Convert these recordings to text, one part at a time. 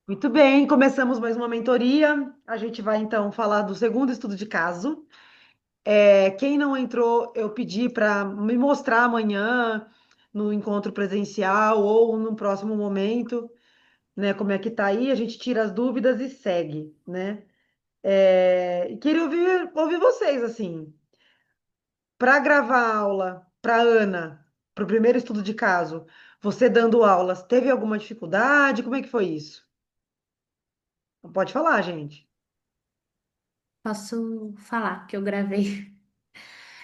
Muito bem, começamos mais uma mentoria. A gente vai então falar do segundo estudo de caso. Quem não entrou, eu pedi para me mostrar amanhã no encontro presencial ou no próximo momento, né? Como é que tá aí? A gente tira as dúvidas e segue, né? E queria ouvir vocês assim, para gravar a aula para Ana, para o primeiro estudo de caso. Você dando aulas, teve alguma dificuldade? Como é que foi isso? Pode falar, gente. Posso falar que eu gravei.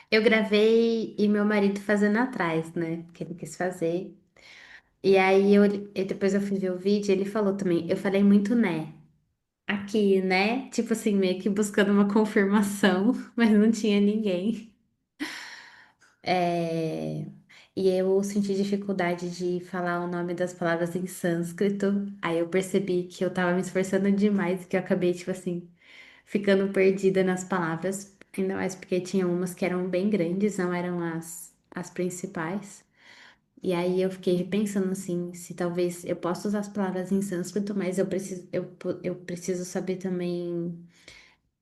Eu gravei e meu marido fazendo atrás, né? Que ele quis fazer. E aí depois eu fui ver o vídeo e ele falou também. Eu falei muito né. Aqui, né? Tipo assim, meio que buscando uma confirmação, mas não tinha ninguém. É, E eu senti dificuldade de falar o nome das palavras em sânscrito. Aí eu percebi que eu tava me esforçando demais, que eu acabei, tipo assim, ficando perdida nas palavras. Ainda mais porque tinha umas que eram bem grandes, não eram as principais. E aí eu fiquei pensando assim, se talvez eu possa usar as palavras em sânscrito, mas eu preciso saber também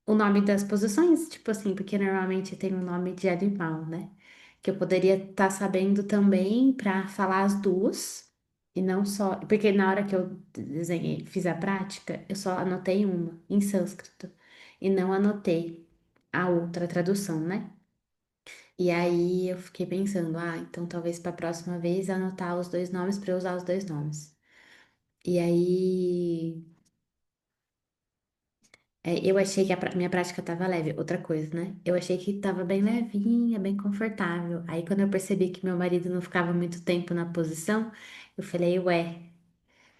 o nome das posições, tipo assim, porque normalmente tem um nome de animal, né? Que eu poderia estar sabendo também para falar as duas, e não só. Porque na hora que eu desenhei, fiz a prática, eu só anotei uma em sânscrito, e não anotei a outra tradução, né? E aí eu fiquei pensando, então talvez para a próxima vez anotar os dois nomes para eu usar os dois nomes. E aí. Eu achei que minha prática tava leve. Outra coisa, né? Eu achei que tava bem levinha, bem confortável. Aí, quando eu percebi que meu marido não ficava muito tempo na posição, eu falei, ué,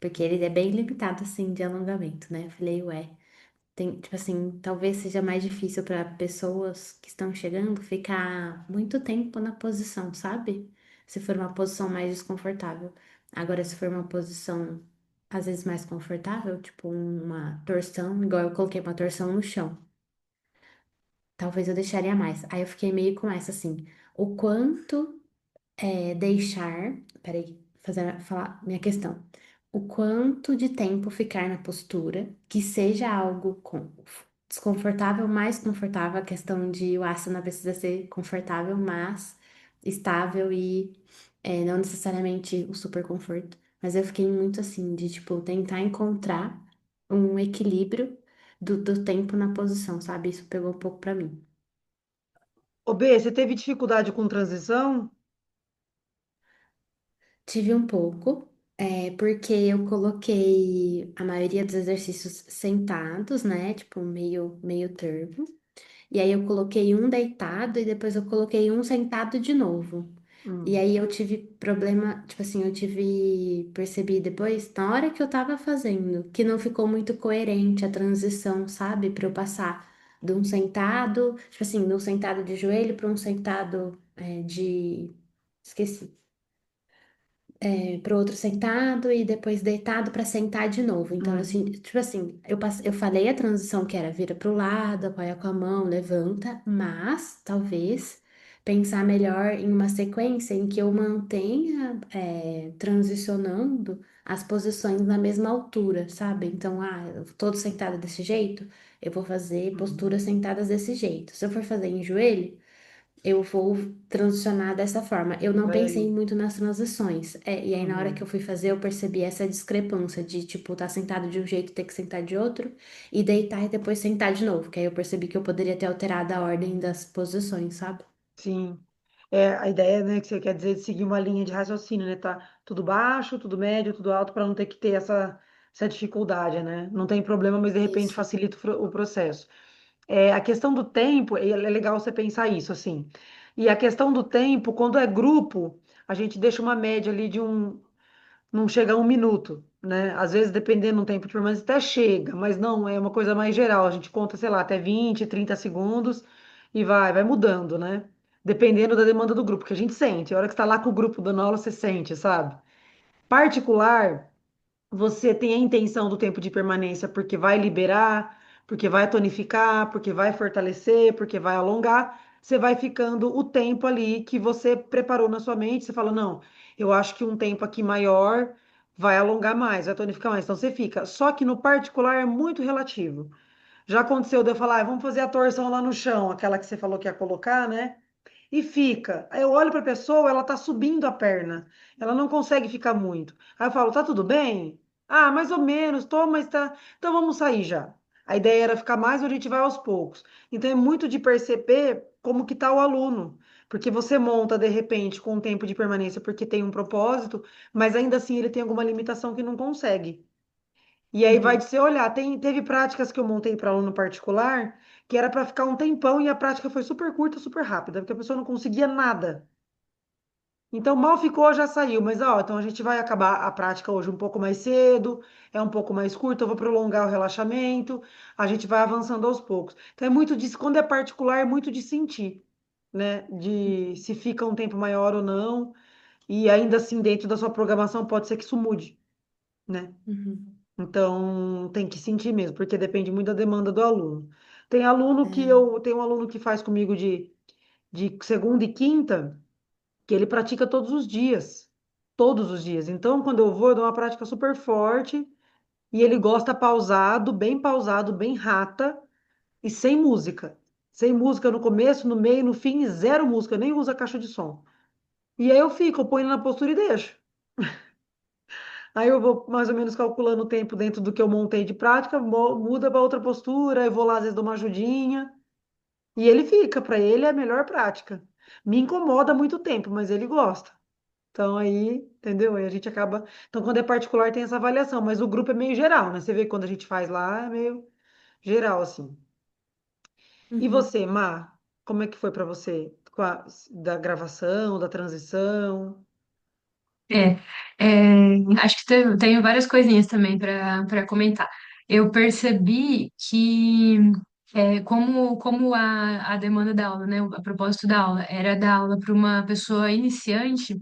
porque ele é bem limitado, assim, de alongamento, né? Eu falei, ué, tipo assim, talvez seja mais difícil para pessoas que estão chegando ficar muito tempo na posição, sabe? Se for uma posição mais desconfortável. Agora, se for uma posição às vezes mais confortável, tipo uma torção, igual eu coloquei uma torção no chão. Talvez eu deixaria mais. Aí eu fiquei meio com essa assim, o quanto deixar, peraí, falar minha questão. O quanto de tempo ficar na postura, que seja algo desconfortável, mais confortável, a questão de o asana precisa ser confortável, mas estável e não necessariamente o super conforto. Mas eu fiquei muito assim, de tipo, tentar encontrar um equilíbrio do tempo na posição, sabe? Isso pegou um pouco pra mim. Ô, B, você teve dificuldade com transição? Tive um pouco, porque eu coloquei a maioria dos exercícios sentados, né? Tipo, meio termo. E aí eu coloquei um deitado e depois eu coloquei um sentado de novo. E Hum, aí eu tive problema, tipo assim, percebi depois, na hora que eu tava fazendo, que não ficou muito coerente a transição, sabe? Pra eu passar de um sentado, tipo assim, de um sentado de joelho para um sentado, esqueci, para o outro sentado e depois deitado para sentar de novo. Então, assim, uhum. tipo assim, eu falei a transição que era vira para o lado, apoia com a mão, levanta, mas talvez pensar melhor em uma sequência em que eu mantenha transicionando as posições na mesma altura, sabe? Então, eu tô sentada desse jeito, eu vou fazer posturas Uhum. sentadas desse jeito. Se eu for fazer em joelho, eu vou transicionar dessa forma. Eu não pensei Vai. muito nas transições. E aí, na hora que eu Uhum. fui fazer, eu percebi essa discrepância de, tipo, estar sentado de um jeito, ter que sentar de outro, e deitar e depois sentar de novo. Que aí eu percebi que eu poderia ter alterado a ordem das posições, sabe? Sim. A ideia, né, que você quer dizer de seguir uma linha de raciocínio, né? Tá tudo baixo, tudo médio, tudo alto, para não ter que ter essa dificuldade, né? Não tem problema, mas de repente Isso. facilita o processo. A questão do tempo, é legal você pensar isso, assim. E a questão do tempo, quando é grupo, a gente deixa uma média ali de não chega a 1 minuto, né? Às vezes, dependendo do tempo de permanência, até chega, mas não, é uma coisa mais geral. A gente conta, sei lá, até 20, 30 segundos e vai mudando, né? Dependendo da demanda do grupo, que a gente sente. A hora que você está lá com o grupo dando aula, você sente, sabe? Particular, você tem a intenção do tempo de permanência porque vai liberar, porque vai tonificar, porque vai fortalecer, porque vai alongar, você vai ficando o tempo ali que você preparou na sua mente. Você fala, não, eu acho que um tempo aqui maior vai alongar mais, vai tonificar mais. Então você fica. Só que no particular é muito relativo. Já aconteceu de eu falar, vamos fazer a torção lá no chão, aquela que você falou que ia colocar, né? E fica. Aí eu olho para a pessoa, ela tá subindo a perna. Ela não consegue ficar muito. Aí eu falo, tá tudo bem? Ah, mais ou menos, tô, mas tá. Então vamos sair já. A ideia era ficar mais, mas a gente vai aos poucos. Então é muito de perceber como que tá o aluno. Porque você monta, de repente, com um tempo de permanência porque tem um propósito, mas ainda assim ele tem alguma limitação que não consegue. E aí vai de Uhum, você olhar. Teve práticas que eu montei para aluno particular que era para ficar um tempão e a prática foi super curta, super rápida, porque a pessoa não conseguia nada. Então, mal ficou, já saiu. Mas, ó, então a gente vai acabar a prática hoje um pouco mais cedo, é um pouco mais curta, eu vou prolongar o relaxamento, a gente vai avançando aos poucos. Então, é muito disso, quando é particular, é muito de sentir, né? De se fica um tempo maior ou não. E ainda assim, dentro da sua programação, pode ser que isso mude, né? uhum. Então, tem que sentir mesmo, porque depende muito da demanda do aluno. Tem aluno que É, eu, tem um aluno que faz comigo de segunda e quinta, que ele pratica todos os dias. Todos os dias. Então, quando eu vou, eu dou uma prática super forte e ele gosta pausado, bem rata e sem música. Sem música no começo, no meio, no fim, zero música, nem usa caixa de som. E aí eu ponho ele na postura e deixo. Aí eu vou mais ou menos calculando o tempo dentro do que eu montei de prática, muda para outra postura, eu vou lá, às vezes dou uma ajudinha, e ele fica, para ele é a melhor prática. Me incomoda muito tempo, mas ele gosta. Então aí, entendeu? Aí a gente acaba. Então, quando é particular, tem essa avaliação, mas o grupo é meio geral, né? Você vê que quando a gente faz lá, é meio geral, assim. E uhum. você, Má, como é que foi para você? Da gravação, da transição? É, acho que tenho várias coisinhas também para comentar. Eu percebi que, como a demanda da aula, né, a propósito da aula, era dar aula para uma pessoa iniciante,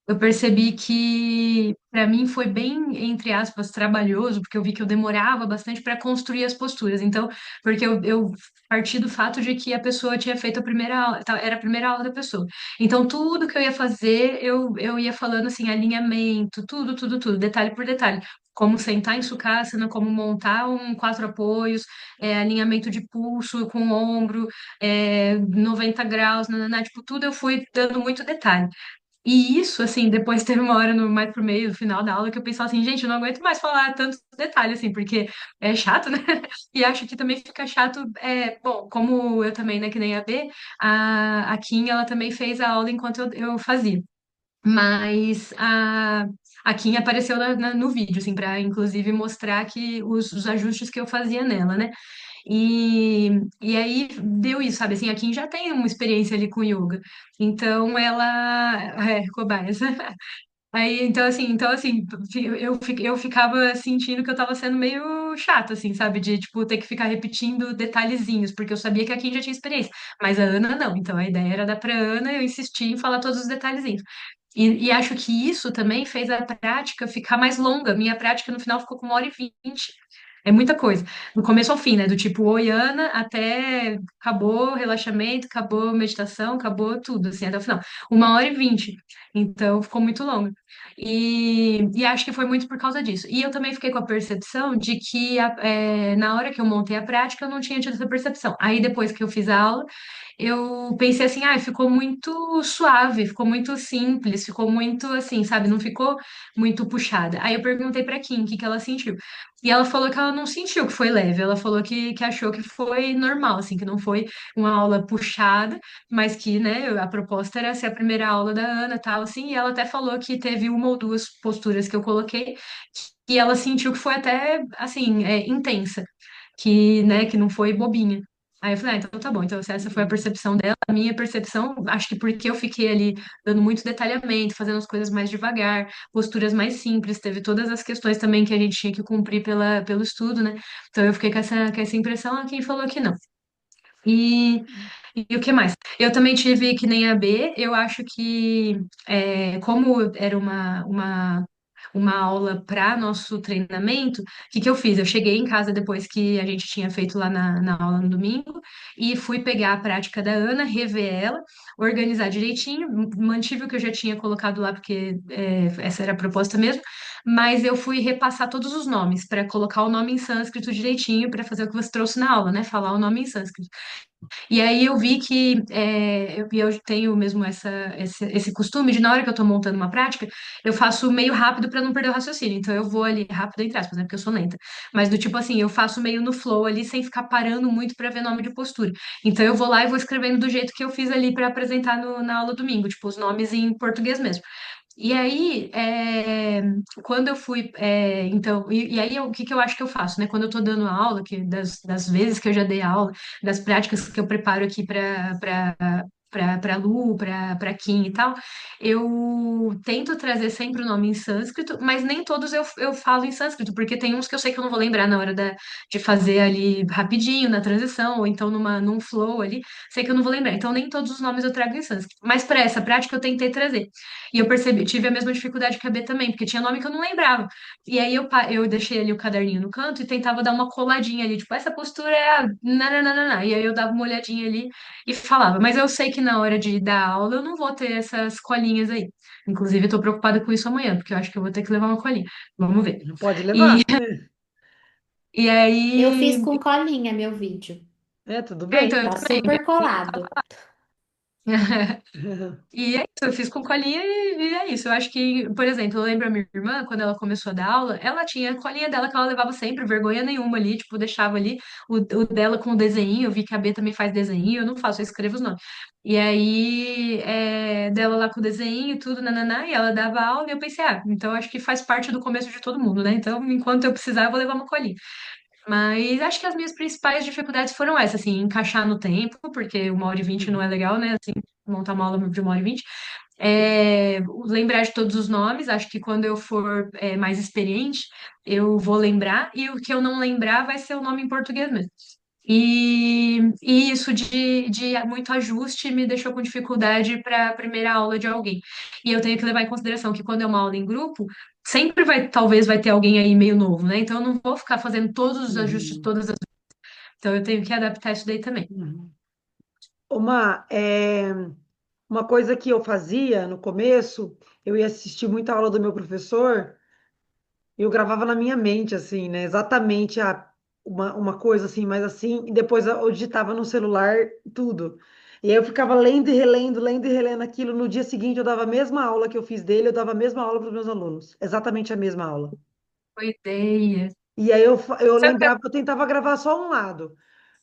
eu percebi que para mim foi bem, entre aspas, trabalhoso, porque eu vi que eu demorava bastante para construir as posturas. Então, porque eu parti do fato de que a pessoa tinha feito a primeira aula, era a primeira aula da pessoa. Então, tudo que eu ia fazer, eu ia falando assim, alinhamento, tudo, detalhe por detalhe. Como sentar em Sukhasana, como montar um quatro apoios, alinhamento de pulso com o ombro, 90 graus, nananá, tipo, tudo eu fui dando muito detalhe. E isso, assim, depois teve uma hora no mais pro meio, no final da aula, que eu pensava assim, gente, eu não aguento mais falar tantos detalhes, assim, porque é chato, né? E acho que também fica chato, bom, como eu também, né, que nem a B, a Kim, ela também fez a aula enquanto eu fazia. Mas a Kim apareceu no vídeo, assim, para inclusive mostrar que os ajustes que eu fazia nela, né? E aí deu isso, sabe? Assim, a Kim já tem uma experiência ali com yoga. Então ela cobaias. Aí, então assim, eu ficava sentindo que eu tava sendo meio chato, assim, sabe? De, tipo, ter que ficar repetindo detalhezinhos, porque eu sabia que a Kim já tinha experiência, mas a Ana não. Então a ideia era dar pra Ana, eu insisti em falar todos os detalhezinhos. E acho que isso também fez a prática ficar mais longa. Minha prática no final ficou com 1h20. É muita coisa. Do começo ao fim, né? Do tipo Oiana até acabou relaxamento, acabou meditação, acabou tudo, assim, até o final. 1h20. Então ficou muito longa. E acho que foi muito por causa disso. E eu também fiquei com a percepção de que na hora que eu montei a prática, eu não tinha tido essa percepção. Aí depois que eu fiz a aula, eu pensei assim, ficou muito suave, ficou muito simples, ficou muito assim, sabe? Não ficou muito puxada. Aí eu perguntei pra Kim o que que ela sentiu. E ela falou que ela não sentiu que foi leve, ela falou que achou que foi normal, assim, que não foi uma aula puxada, mas que, né, a proposta era ser a primeira aula da Ana, tal, assim, e ela até falou que teve uma ou duas posturas que eu coloquei que ela sentiu que foi até, assim, intensa, que, né, que não foi bobinha. Aí eu falei, então tá bom, então se essa foi a Uhum. percepção dela, a minha percepção, acho que porque eu fiquei ali dando muito detalhamento, fazendo as coisas mais devagar, posturas mais simples, teve todas as questões também que a gente tinha que cumprir pelo estudo, né? Então eu fiquei com essa impressão, quem falou que não. E, e o que mais? Eu também tive que nem a B, eu acho que como era uma aula para nosso treinamento, o que que eu fiz? Eu cheguei em casa depois que a gente tinha feito lá na aula no domingo e fui pegar a prática da Ana, rever ela, organizar direitinho, mantive o que eu já tinha colocado lá, porque essa era a proposta mesmo, mas eu fui repassar todos os nomes para colocar o nome em sânscrito direitinho para fazer o que você trouxe na aula, né? Falar o nome em sânscrito. E aí eu vi que eu tenho mesmo esse costume de, na hora que eu tô montando uma prática, eu faço meio rápido para não perder o raciocínio. Então eu vou ali rápido, entre aspas, né? Porque eu sou lenta. Mas do tipo assim, eu faço meio no flow ali, sem ficar parando muito para ver nome de postura. Então eu vou lá e vou escrevendo do jeito que eu fiz ali para apresentar na aula domingo, tipo, os nomes em português mesmo. E aí, quando eu fui, então, e aí o que que eu acho que eu faço, né? Quando eu tô dando aula, que das vezes que eu já dei aula, das práticas que eu preparo aqui para Lu, para Kim e tal, eu tento trazer sempre o nome em sânscrito, mas nem todos eu falo em sânscrito, porque tem uns que eu sei que eu não vou lembrar na hora de fazer ali rapidinho, na transição, ou então num flow ali, sei que eu não vou lembrar. Então, nem todos os nomes eu trago em sânscrito. Mas para essa prática eu tentei trazer. E eu percebi, tive a mesma dificuldade que a B também, porque tinha nome que eu não lembrava. E aí eu deixei ali o caderninho no canto e tentava dar uma coladinha ali, tipo, essa postura é a nananana. E aí eu dava uma olhadinha ali e falava. Mas eu sei que na hora de dar aula eu não vou ter essas colinhas aí. Inclusive, eu tô preocupada com isso amanhã, porque eu acho que eu vou ter que levar uma colinha. Vamos ver. Pode E, levar. e Eu fiz aí. com colinha meu vídeo. É, tudo bem. Então eu Tá também. super colado. E é isso, eu fiz com colinha e é isso. Eu acho que, por exemplo, eu lembro a minha irmã, quando ela começou a dar aula, ela tinha a colinha dela que ela levava sempre, vergonha nenhuma ali, tipo, deixava ali o dela com o desenho. Eu vi que a B também faz desenho, eu não faço, eu escrevo os nomes. E aí, dela lá com o desenho e tudo, nananá, e ela dava aula, e eu pensei, então acho que faz parte do começo de todo mundo, né? Então, enquanto eu precisar, eu vou levar uma colinha. Mas acho que as minhas principais dificuldades foram essas, assim, encaixar no tempo, porque 1h20 não é legal, né? Assim, montar uma aula de 1h20. Lembrar de todos os nomes, acho que quando eu for mais experiente, eu vou lembrar, e o que eu não lembrar vai ser o nome em português mesmo. E isso de muito ajuste me deixou com dificuldade para a primeira aula de alguém. E eu tenho que levar em consideração que quando é uma aula em grupo, sempre talvez vai ter alguém aí meio novo, né? Então eu não vou ficar fazendo todos os ajustes Uhum, todas as. Então eu tenho que adaptar isso daí também. uhum. Uma coisa que eu fazia no começo, eu ia assistir muita aula do meu professor. Eu gravava na minha mente, assim, né? Exatamente uma coisa assim, mais assim, e depois eu digitava no celular tudo. E aí eu ficava lendo e relendo aquilo. No dia seguinte, eu dava a mesma aula que eu fiz dele, eu dava a mesma aula para os meus alunos. Exatamente a mesma aula. Boa ideia. E aí eu Sabe o que lembrava, eu tentava gravar só um lado.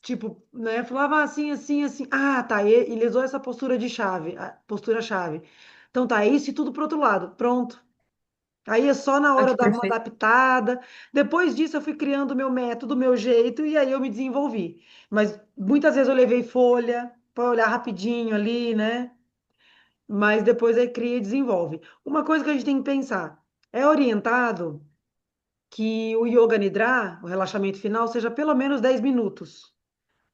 Tipo, né? Falava assim, assim, assim. Ah, tá. E ele usou essa postura de chave, a postura chave. Então tá, isso e tudo pro outro lado. Pronto. Aí é só na hora eu que dava uma perfeito? adaptada. Depois disso, eu fui criando o meu método, o meu jeito, e aí eu me desenvolvi. Mas muitas vezes eu levei folha para olhar rapidinho ali, né? Mas depois aí cria e desenvolve. Uma coisa que a gente tem que pensar: é orientado que o Yoga Nidra, o relaxamento final, seja pelo menos 10 minutos.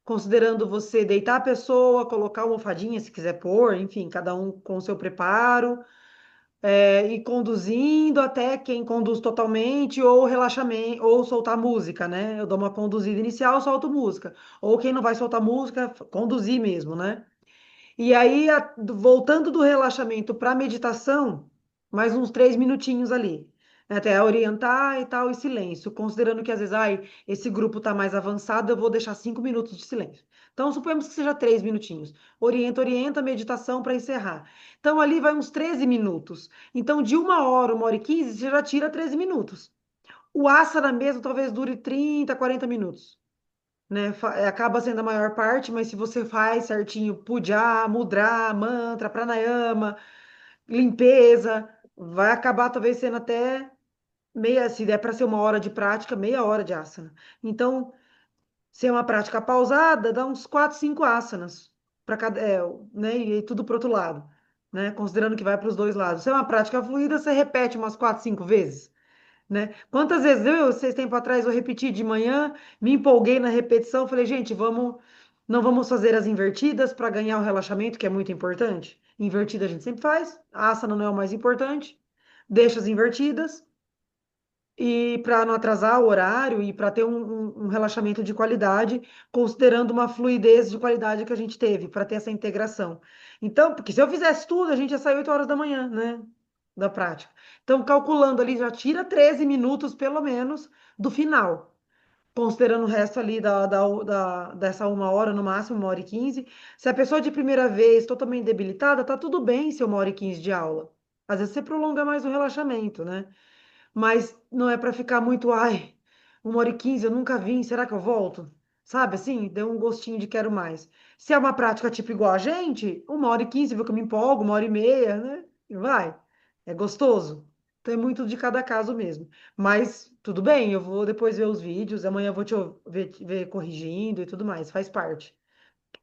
Considerando você deitar a pessoa, colocar uma almofadinha se quiser pôr, enfim, cada um com o seu preparo e conduzindo até quem conduz totalmente, ou relaxamento, ou soltar música, né? Eu dou uma conduzida inicial, solto música. Ou quem não vai soltar música, conduzir mesmo, né? E aí, voltando do relaxamento para a meditação, mais uns 3 minutinhos ali. Até orientar e tal, e silêncio. Considerando que às vezes, esse grupo está mais avançado, eu vou deixar 5 minutos de silêncio. Então, suponhamos que seja 3 minutinhos. Orienta, orienta, meditação para encerrar. Então, ali vai uns 13 minutos. Então, de 1 hora, 1h15, você já tira 13 minutos. O asana mesmo talvez dure 30, 40 minutos, né? Acaba sendo a maior parte, mas se você faz certinho, puja, mudra, mantra, pranayama, limpeza, vai acabar talvez sendo até meia, se der para ser 1 hora de prática, meia hora de asana. Então, se é uma prática pausada, dá uns 4, 5 asanas para cada, né? E tudo para outro lado, né? Considerando que vai para os dois lados. Se é uma prática fluida, você repete umas 4, 5 vezes, né? Quantas vezes esses tempo atrás, eu repeti de manhã, me empolguei na repetição, falei, gente, não vamos fazer as invertidas para ganhar o relaxamento, que é muito importante. Invertida a gente sempre faz, a asana não é o mais importante, deixa as invertidas, e para não atrasar o horário e para ter um relaxamento de qualidade, considerando uma fluidez de qualidade que a gente teve, para ter essa integração. Então, porque se eu fizesse tudo, a gente ia sair 8 horas da manhã, né? da prática. Então, calculando ali, já tira 13 minutos, pelo menos, do final. Considerando o resto ali dessa 1 hora, no máximo 1 hora e 15. Se a pessoa de primeira vez, totalmente debilitada, tá tudo bem ser 1 hora e 15 de aula. Às vezes você prolonga mais o relaxamento, né? Mas não é para ficar muito, ai, 1 hora e 15, eu nunca vim, será que eu volto? Sabe assim? Deu um gostinho de quero mais. Se é uma prática tipo igual a gente, 1 hora e 15, viu que eu me empolgo, 1 hora e meia, né? E vai. É gostoso. Então é muito de cada caso mesmo. Mas tudo bem, eu vou depois ver os vídeos, amanhã eu vou ver corrigindo e tudo mais, faz parte.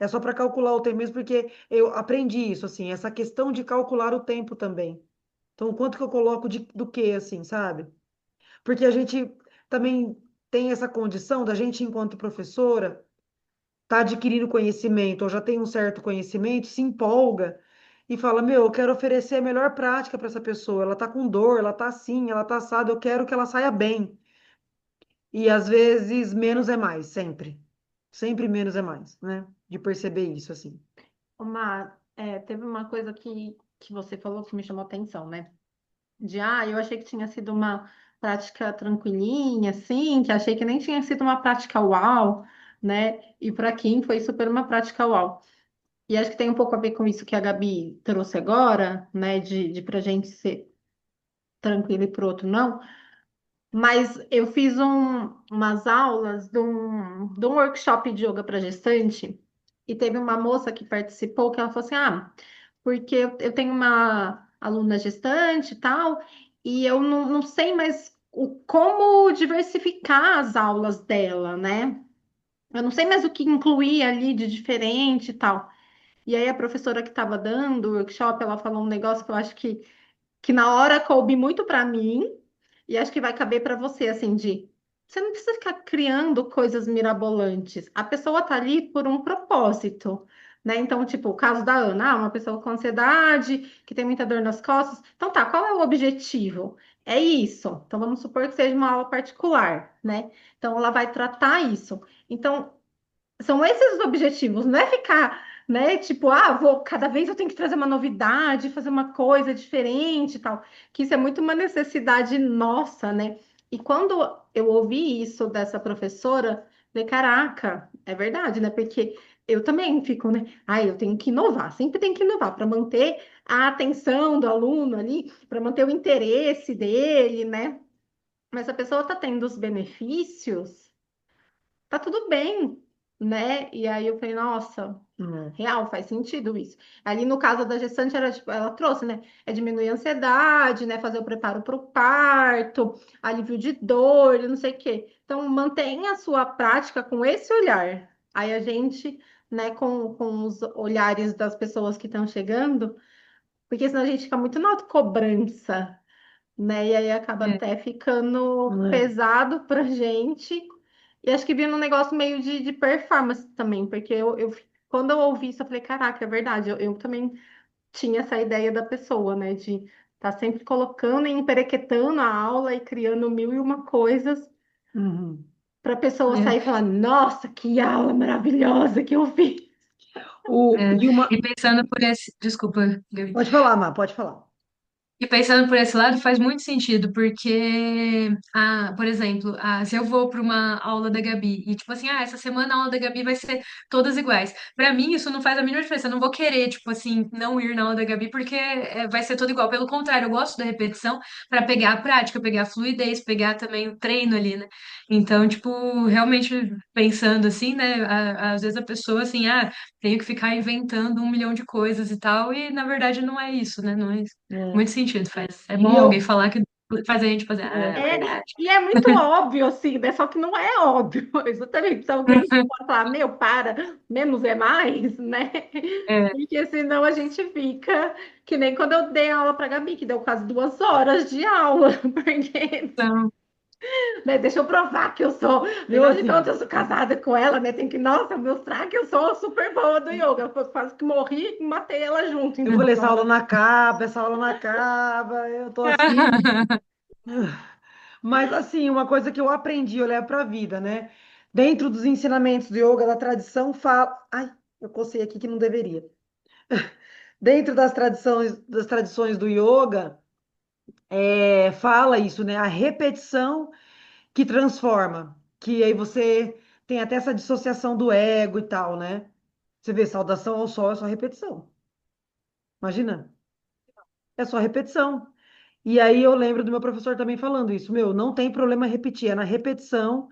É só para calcular o tempo mesmo, porque eu aprendi isso, assim, essa questão de calcular o tempo também. Então, o quanto que eu coloco do quê, assim, sabe? Porque a gente também tem essa condição da gente, enquanto professora, tá adquirindo conhecimento, ou já tem um certo conhecimento, se empolga e fala: Meu, eu quero oferecer a melhor prática para essa pessoa. Ela tá com dor, ela tá assim, ela tá assada, eu quero que ela saia bem. E às vezes menos é mais, sempre. Sempre menos é mais, né? De perceber isso, assim. Teve uma coisa que você falou que me chamou atenção, né? Eu achei que tinha sido uma prática tranquilinha, assim, que achei que nem tinha sido uma prática uau, né? E para Kim foi super uma prática uau. E acho que tem um pouco a ver com isso que a Gabi trouxe agora, né? De pra gente ser tranquilo e pro outro não. Mas eu fiz umas aulas de um workshop de yoga para gestante e teve uma moça que participou que ela falou assim: porque eu tenho uma aluna gestante e tal, e eu não sei mais como diversificar as aulas dela, né? Eu não sei mais o que incluir ali de diferente e tal. E aí a professora que estava dando o workshop, ela falou um negócio que eu acho que na hora coube muito para mim e acho que vai caber para você, assim, de você não precisa ficar criando coisas mirabolantes. A pessoa tá ali por um propósito, né? Então, tipo, o caso da Ana, uma pessoa com ansiedade, que tem muita dor nas costas. Então, tá, qual é o objetivo? É isso. Então, vamos supor que seja uma aula particular, né? Então, ela vai tratar isso. Então, são esses os objetivos, não é ficar, né? Tipo, cada vez eu tenho que trazer uma novidade, fazer uma coisa diferente e tal. Que isso é muito uma necessidade nossa, né? E quando eu ouvi isso dessa professora, falei, caraca, é verdade, né? Porque eu também fico, né? Eu tenho que inovar, sempre tem que inovar para manter a atenção do aluno ali, para manter o interesse dele, né? Mas a pessoa está tendo os benefícios, tá tudo bem, né? E aí eu falei, nossa, Hum. real, faz sentido isso. Ali no caso da gestante, era tipo, ela trouxe, né? É diminuir a ansiedade, né? Fazer o preparo para o parto, alívio de dor, e não sei o quê. Então, mantenha a sua prática com esse olhar. Aí a gente, né, com os olhares das pessoas que estão chegando, porque senão a gente fica muito na autocobrança, né? E aí acaba É, até ficando É. pesado pra gente. E acho que vira um negócio meio de performance também, porque quando eu ouvi isso, eu falei, caraca, é verdade, eu também tinha essa ideia da pessoa, né? De estar sempre colocando e emperequetando a aula e criando mil e uma coisas Uhum. para a pessoa é, sair e falar, nossa, que aula maravilhosa que eu fiz. é. E uma. E pensando por esse. Desculpa, Gabi. Pode falar, Má, pode falar. E pensando por esse lado, faz muito sentido, porque, por exemplo, se eu vou para uma aula da Gabi e, tipo assim, essa semana a aula da Gabi vai ser todas iguais. Para mim, isso não faz a mínima diferença. Eu não vou querer, tipo assim, não ir na aula da Gabi porque vai ser tudo igual. Pelo contrário, eu gosto da repetição para pegar a prática, pegar a fluidez, pegar também o treino ali, né? Então, tipo, realmente pensando assim, né? Às vezes a pessoa, assim, tenho que ficar inventando 1 milhão de coisas e tal, e na verdade não é isso, né? Não é isso. É. Muito sentido faz. É E bom alguém eu. falar que faz a gente fazer, é É. verdade. E é muito óbvio, assim, né? Só que não é óbvio, exatamente. Se alguém pode falar, meu, para, menos é mais, né? É, Porque senão a gente fica que nem quando eu dei aula para Gabi, que deu quase 2 horas de aula, porque, então, né, deixa eu provar que eu sou, Eu, afinal de contas, assim. eu sou casada com ela, né? Tem que, nossa, mostrar que eu sou super boa do yoga. Eu quase que morri e matei ela junto, Eu ainda por falei, essa cima. aula não acaba, essa aula não acaba, eu tô assim. Mas, assim, uma coisa que eu aprendi a olhar para a vida, né? Dentro dos ensinamentos do yoga, da tradição, fala. Ai, eu cocei aqui que não deveria. Dentro das tradições do yoga. fala isso, né? A repetição que transforma, que aí você tem até essa dissociação do ego e tal, né? Você vê, saudação ao sol é só repetição. Imagina, é só repetição. E aí eu lembro do meu professor também falando isso, meu, não tem problema repetir, é na repetição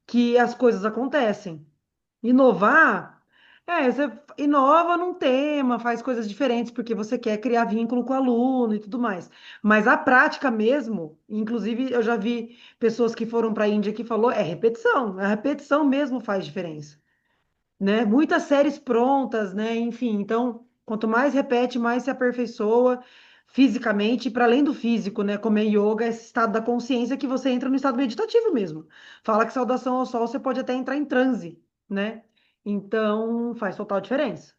que as coisas acontecem. Inovar, você inova num tema, faz coisas diferentes, porque você quer criar vínculo com o aluno e tudo mais. Mas a prática mesmo, inclusive eu já vi pessoas que foram para a Índia que falou, é repetição, a repetição mesmo faz diferença, né? Muitas séries prontas, né? Enfim, então, quanto mais repete, mais se aperfeiçoa fisicamente, para além do físico, né? Como é yoga, esse estado da consciência que você entra no estado meditativo mesmo. Fala que saudação ao sol, você pode até entrar em transe, né? Então, faz total diferença.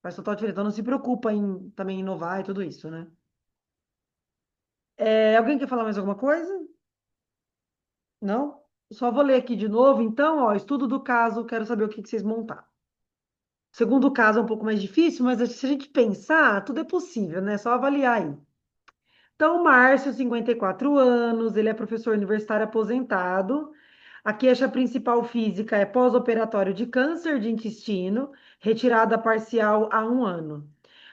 Faz total diferença. Então, não se preocupa em também inovar e tudo isso, né? Alguém quer falar mais alguma coisa? Não? Só vou ler aqui de novo. Então, ó, estudo do caso, quero saber o que que vocês montaram. Segundo caso é um pouco mais difícil, mas se a gente pensar, tudo é possível, né? É só avaliar aí. Então, o Márcio, 54 anos, ele é professor universitário aposentado. A queixa principal física é pós-operatório de câncer de intestino, retirada parcial há 1 ano.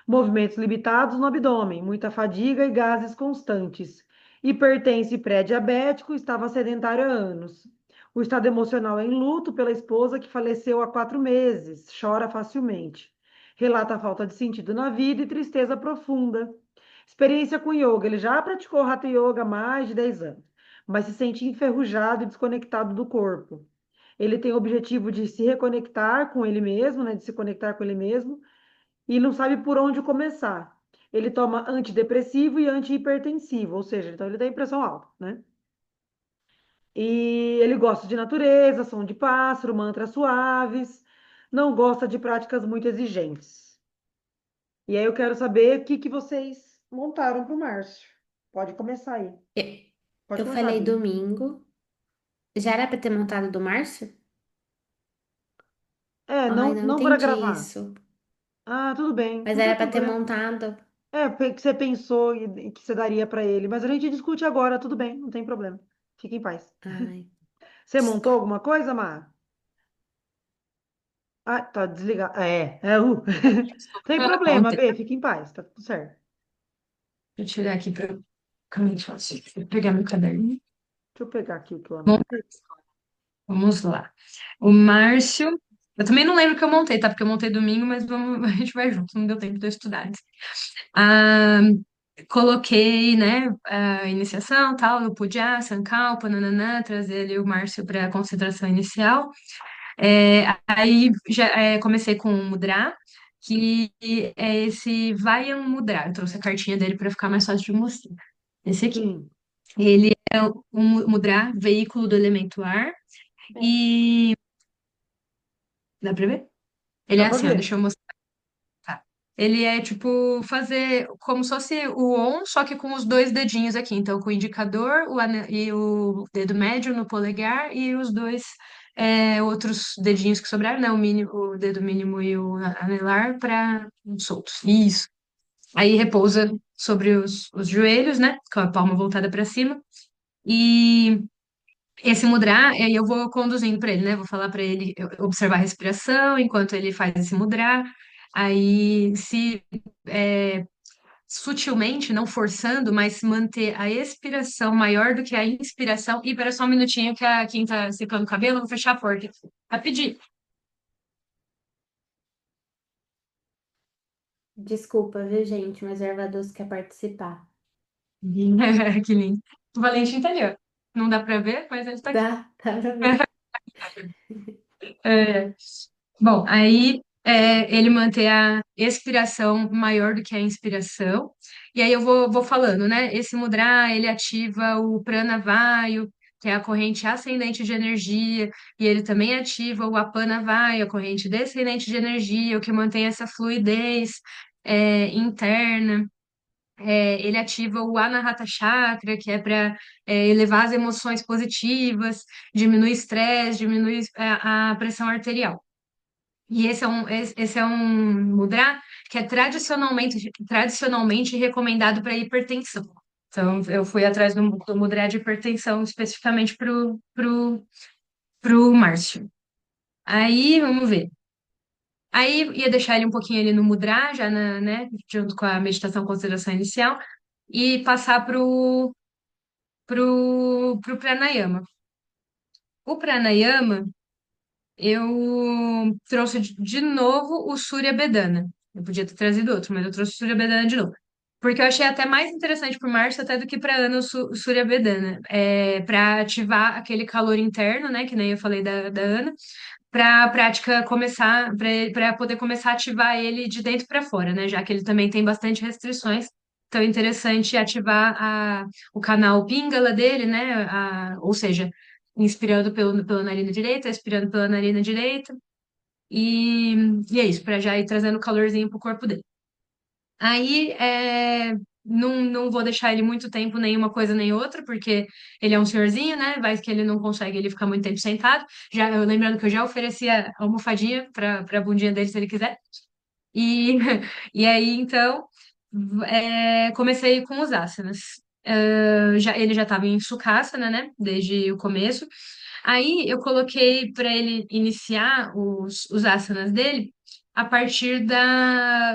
Movimentos limitados no abdômen, muita fadiga e gases constantes. Hipertenso e pré-diabético, estava sedentário há anos. O estado emocional é em luto pela esposa que faleceu há 4 meses, chora facilmente. Relata a falta de sentido na vida e tristeza profunda. Experiência com yoga, ele já praticou Hatha Yoga há mais de 10 anos, mas se sente enferrujado e desconectado do corpo. Ele tem o objetivo de se reconectar com ele mesmo, né, de se conectar com ele mesmo, e não sabe por onde começar. Ele toma antidepressivo e antihipertensivo, ou seja, então ele tem pressão alta, né? E ele gosta de natureza, som de pássaro, mantras suaves, não gosta de práticas muito exigentes. E aí eu quero saber o que que vocês montaram para o Márcio. Pode começar aí. Eu, Pode eu começar, falei Bia. domingo. Já era pra ter montado do Márcio? Ai, Não, não não para entendi gravar. isso. Ah, tudo bem, Mas não tem era pra ter problema. montado. Que você pensou e que você daria para ele, mas a gente discute agora, tudo bem, não tem problema. Fique em paz. Ai, Você montou desculpa. alguma coisa, Mar? Ah, tá desligado. Tem problema, Ontem. B, fique em paz, tá tudo certo. Deixa eu tirar aqui para ficar mais fácil. Vou pegar meu caderno. Deixa eu pegar aqui o que eu Bom, anotei. vamos lá. O Márcio. Eu também não lembro o que eu montei, tá? Porque eu montei domingo, mas vamos, a gente vai junto, não deu tempo de eu estudar antes. Ah, coloquei, né, a iniciação, tal, no Puja, Sankalpa, nananã, trazer ali o Márcio para a concentração inicial. Aí já comecei com o Mudra, que é esse Vayam Mudra. Eu trouxe a cartinha dele para ficar mais fácil de mostrar. Esse aqui. Sim, Ele é um Mudra, veículo do elemento ar. E. Dá pra ver? Ele dá é para assim, ó, ver. deixa eu mostrar. Tá. Ele é tipo fazer como se fosse o on, só que com os dois dedinhos aqui. Então, com o indicador e o dedo médio no polegar e os dois outros dedinhos que sobraram, né? O dedo mínimo e o anelar para soltos. Isso. Aí repousa sobre os joelhos, né? Com a palma voltada para cima. E esse mudra, aí eu vou conduzindo para ele, né? Vou falar para ele observar a respiração enquanto ele faz esse mudra. Aí, se sutilmente, não forçando, mas manter a expiração maior do que a inspiração. E espera só um minutinho que a Kim tá secando o cabelo, eu vou fechar a porta. Rapidinho. Desculpa, viu, gente? Mas o Erva Doce quer participar. Que lindo. O Valentim tá ali, ó. Não dá pra ver, mas ele tá aqui. Dá pra ver. É, bom, aí ele manter a expiração maior do que a inspiração. E aí eu vou falando, né? Esse mudra, ele ativa o pranavayu, que é a corrente ascendente de energia, e ele também ativa o apanavayu, a corrente descendente de energia, o que mantém essa fluidez interna. Ele ativa o Anahata Chakra, que é para elevar as emoções positivas, diminui o estresse, diminui a pressão arterial. E esse é um mudra que é tradicionalmente recomendado para hipertensão. Então, eu fui atrás do Mudra de hipertensão especificamente pro Márcio. Aí, vamos ver. Aí, ia deixar ele um pouquinho ali no Mudra, já né, junto com a meditação consideração inicial, e passar pro Pranayama. O Pranayama, eu trouxe de novo o Surya Bedana. Eu podia ter trazido outro, mas eu trouxe o Surya Bedana de novo. Porque eu achei até mais interessante para o Márcio até do que para Ana o Surya Bedana. Para ativar aquele calor interno, né? Que nem eu falei da Ana, para a prática começar, para poder começar a ativar ele de dentro para fora, né? Já que ele também tem bastante restrições. Então é interessante ativar o canal Pingala dele, né? Ou seja, inspirando pela narina direita, expirando pela narina direita. E, e é isso, para já ir trazendo calorzinho pro corpo dele. Aí, não vou deixar ele muito tempo, nem uma coisa nem outra, porque ele é um senhorzinho, né? Vai que ele não consegue ele ficar muito tempo sentado. Já, eu lembrando que eu já ofereci a almofadinha para a bundinha dele, se ele quiser. E, e aí, então, comecei com os asanas. Ele já estava em Sukhasana, né? Desde o começo. Aí eu coloquei para ele iniciar os asanas dele a partir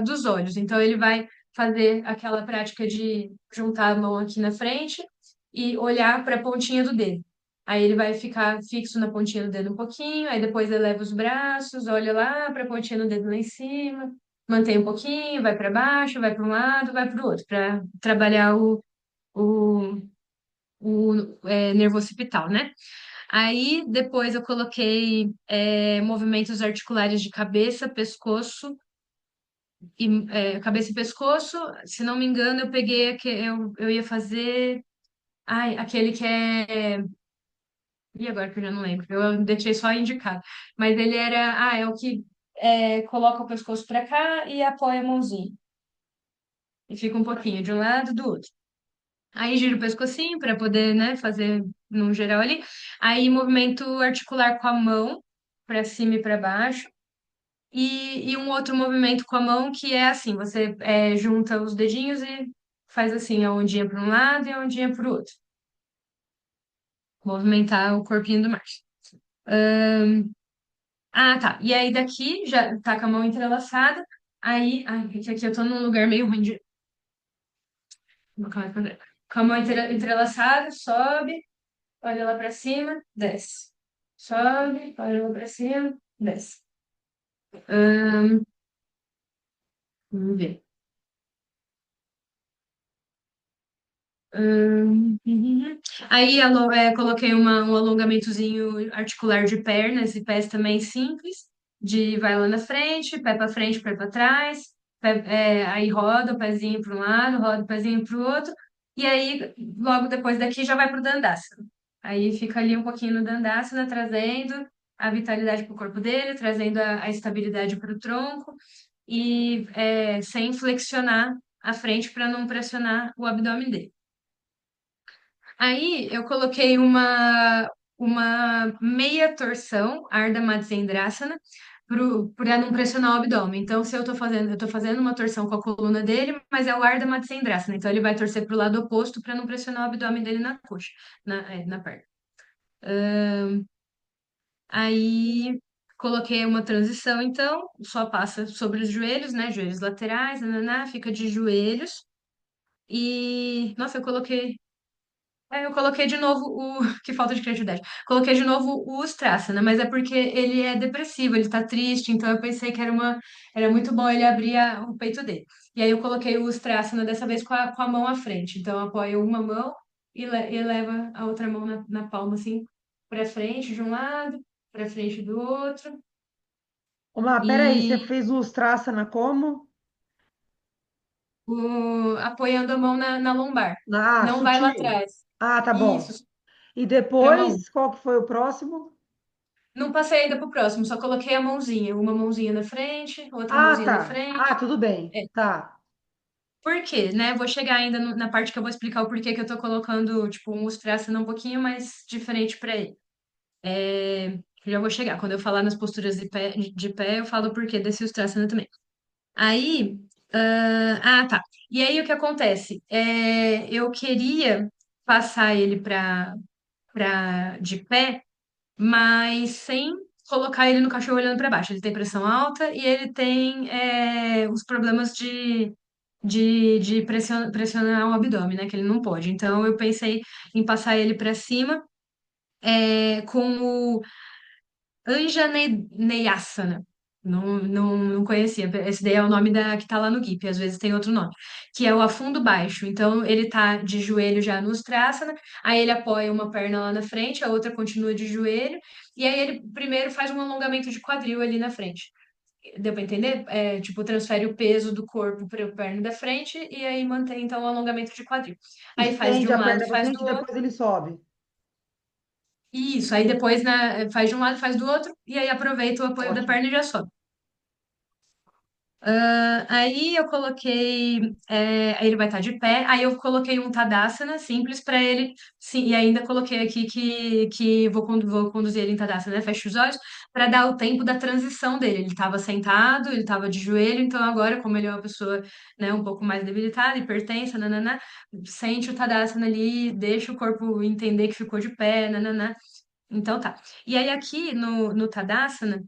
dos olhos. Então ele vai fazer aquela prática de juntar a mão aqui na frente e olhar para a pontinha do dedo. Aí ele vai ficar fixo na pontinha do dedo um pouquinho, aí depois eleva os braços, olha lá para a pontinha do dedo lá em cima, mantém um pouquinho, vai para baixo, vai para um lado, vai para o outro, para trabalhar o, o nervo occipital, né? Aí depois eu coloquei movimentos articulares de cabeça e pescoço. Se não me engano, eu peguei eu ia fazer aquele que é. E agora que eu já não lembro, eu deixei só indicado. Mas ele é o que coloca o pescoço para cá e apoia a mãozinha. E fica um pouquinho de um lado e do outro. Aí gira o pescocinho para poder, né, fazer num geral ali. Aí movimento articular com a mão para cima e para baixo. E um outro movimento com a mão que é assim, você junta os dedinhos e faz assim, a ondinha para um lado e a ondinha para o outro. Movimentar o corpinho do Márcio. Tá. E aí daqui já tá com a mão entrelaçada. Aí, é que aqui eu tô num lugar meio ruim de. Com a mão entrelaçada, sobe, olha lá pra cima, desce. Sobe, olha lá pra cima, desce. Ahn, vamos ver. Uhum. Aí coloquei um alongamentozinho articular de pernas e pés também simples, de vai lá na frente, pé para trás, aí roda o pezinho para um lado, roda o pezinho para o outro, e aí logo depois daqui já vai para o Dandasana. Aí fica ali um pouquinho no Dandasana, trazendo a vitalidade para o corpo dele, trazendo a estabilidade para o tronco e sem flexionar a frente para não pressionar o abdômen dele. Aí eu coloquei uma meia torção, Ardha Matsyendrasana, para não pressionar o abdômen. Então, se eu tô fazendo uma torção com a coluna dele, mas é o Ardha Matsyendrasana. Então, ele vai torcer para o lado oposto para não pressionar o abdômen dele na coxa, na perna. Aí coloquei uma transição, então, só passa sobre os joelhos, né? Joelhos laterais, nananá, fica de joelhos. E, nossa, eu coloquei de novo o. Que falta de criatividade. Coloquei de novo o Ustrasana, mas é porque ele é depressivo, ele tá triste, então eu pensei que era muito bom ele abrir o peito dele. E aí eu coloquei o Ustrasana dessa vez com a mão à frente. Então eu apoio uma mão e leva a outra mão na palma, assim, pra frente de um lado, pra frente do outro. Uma, peraí, você E fez o Ustrasana como? apoiando a mão na lombar. Ah, Não vai lá sutil. atrás. Ah, tá bom. Isso, E pra mão. depois, qual que foi o próximo? Não passei ainda pro próximo, só coloquei a mãozinha. Uma mãozinha na frente, outra Ah, mãozinha na tá. Ah, frente. tudo bem. É. Tá. Por quê, né? Vou chegar ainda na parte que eu vou explicar o porquê que eu tô colocando, tipo, um Ustrasana um pouquinho mais diferente para ele. Já vou chegar. Quando eu falar nas posturas de pé, eu falo o porquê desse Ustrasana também. Aí, Tá. E aí o que acontece? Eu queria passar ele para de pé, mas sem colocar ele no cachorro olhando para baixo. Ele tem pressão alta e ele tem os problemas de pressionar o abdômen, né? Que ele não pode. Então eu pensei em passar ele para cima com o Anjaneyasana. Não conhecia. Esse daí é o nome que tá lá no GIP, às vezes tem outro nome, que é o afundo baixo. Então, ele tá de joelho já no Ustrasana, aí ele apoia uma perna lá na frente, a outra continua de joelho, e aí ele primeiro faz um alongamento de quadril ali na frente. Deu pra entender? Tipo, transfere o peso do corpo para a perna da frente e aí mantém, então, o alongamento de quadril. Aí faz de Estende um a lado, perna para faz do frente e outro. depois ele sobe. Isso, aí depois né, faz de um lado, faz do outro, e aí aproveita o apoio da Ótimo. perna e já sobe. Aí eu coloquei, aí ele vai estar de pé, aí eu coloquei um Tadasana simples para ele, sim, e ainda coloquei aqui que vou conduzir ele em Tadasana, né? Fecha os olhos, para dar o tempo da transição dele. Ele estava sentado, ele estava de joelho, então agora, como ele é uma pessoa, né, um pouco mais debilitada, hipertensa, nananã, sente o Tadasana ali, deixa o corpo entender que ficou de pé, nananã. Então tá. E aí aqui no Tadasana,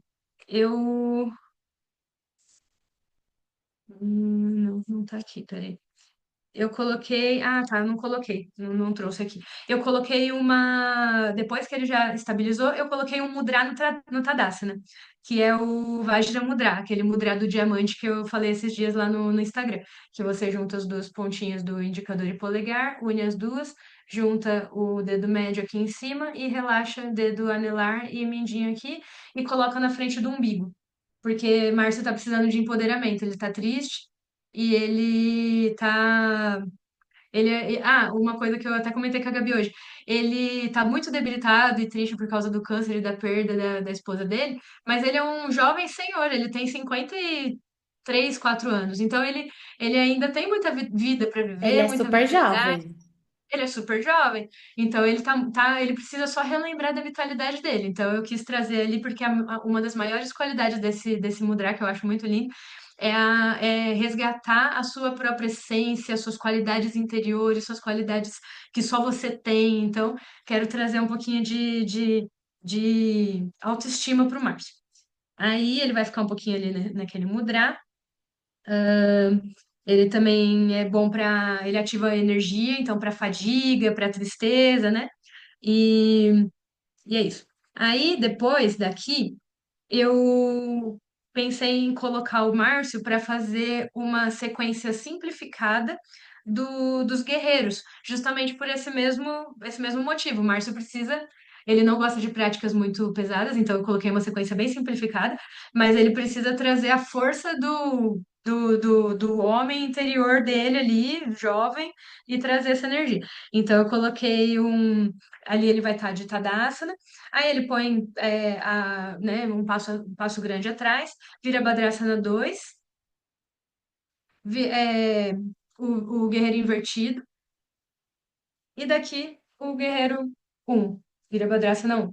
eu. Não tá aqui, peraí. Eu coloquei. Ah, tá, eu não coloquei, não trouxe aqui. Eu coloquei uma. Depois que ele já estabilizou, eu coloquei um mudra no Tadasana, que é o Vajra Mudra, aquele mudra do diamante que eu falei esses dias lá no Instagram. Que você junta as duas pontinhas do indicador e polegar, une as duas, junta o dedo médio aqui em cima e relaxa dedo anelar e mindinho aqui e coloca na frente do umbigo. Porque Márcio tá precisando de empoderamento, ele tá triste e ele tá. Uma coisa que eu até comentei com a Gabi hoje. Ele tá muito debilitado e triste por causa do câncer e da perda da esposa dele, mas ele é um jovem senhor, ele tem 53, 4 anos. Então ele ainda tem muita vida para Ele viver, é muita super vitalidade. jovem. Ele é super jovem, então ele precisa só relembrar da vitalidade dele. Então eu quis trazer ali, porque uma das maiores qualidades desse mudra, que eu acho muito lindo, é resgatar a sua própria essência, suas qualidades interiores, suas qualidades que só você tem. Então, quero trazer um pouquinho de autoestima para o Márcio. Aí ele vai ficar um pouquinho ali naquele mudra. Ele também é bom para. Ele ativa a energia, então, para fadiga, para tristeza, né? E, e é isso. Aí, depois daqui, eu pensei em colocar o Márcio para fazer uma sequência simplificada dos guerreiros, justamente por esse mesmo motivo. O Márcio precisa. Ele não gosta de práticas muito pesadas, então eu coloquei uma sequência bem simplificada, mas ele precisa trazer a força do homem interior dele ali, jovem, e trazer essa energia. Então eu coloquei um. Ali ele vai estar de Tadasana. Aí ele põe né, um passo grande atrás, vira Bhadrasana 2, vi- é, o guerreiro invertido, e daqui o guerreiro um vira Bhadrasana 1.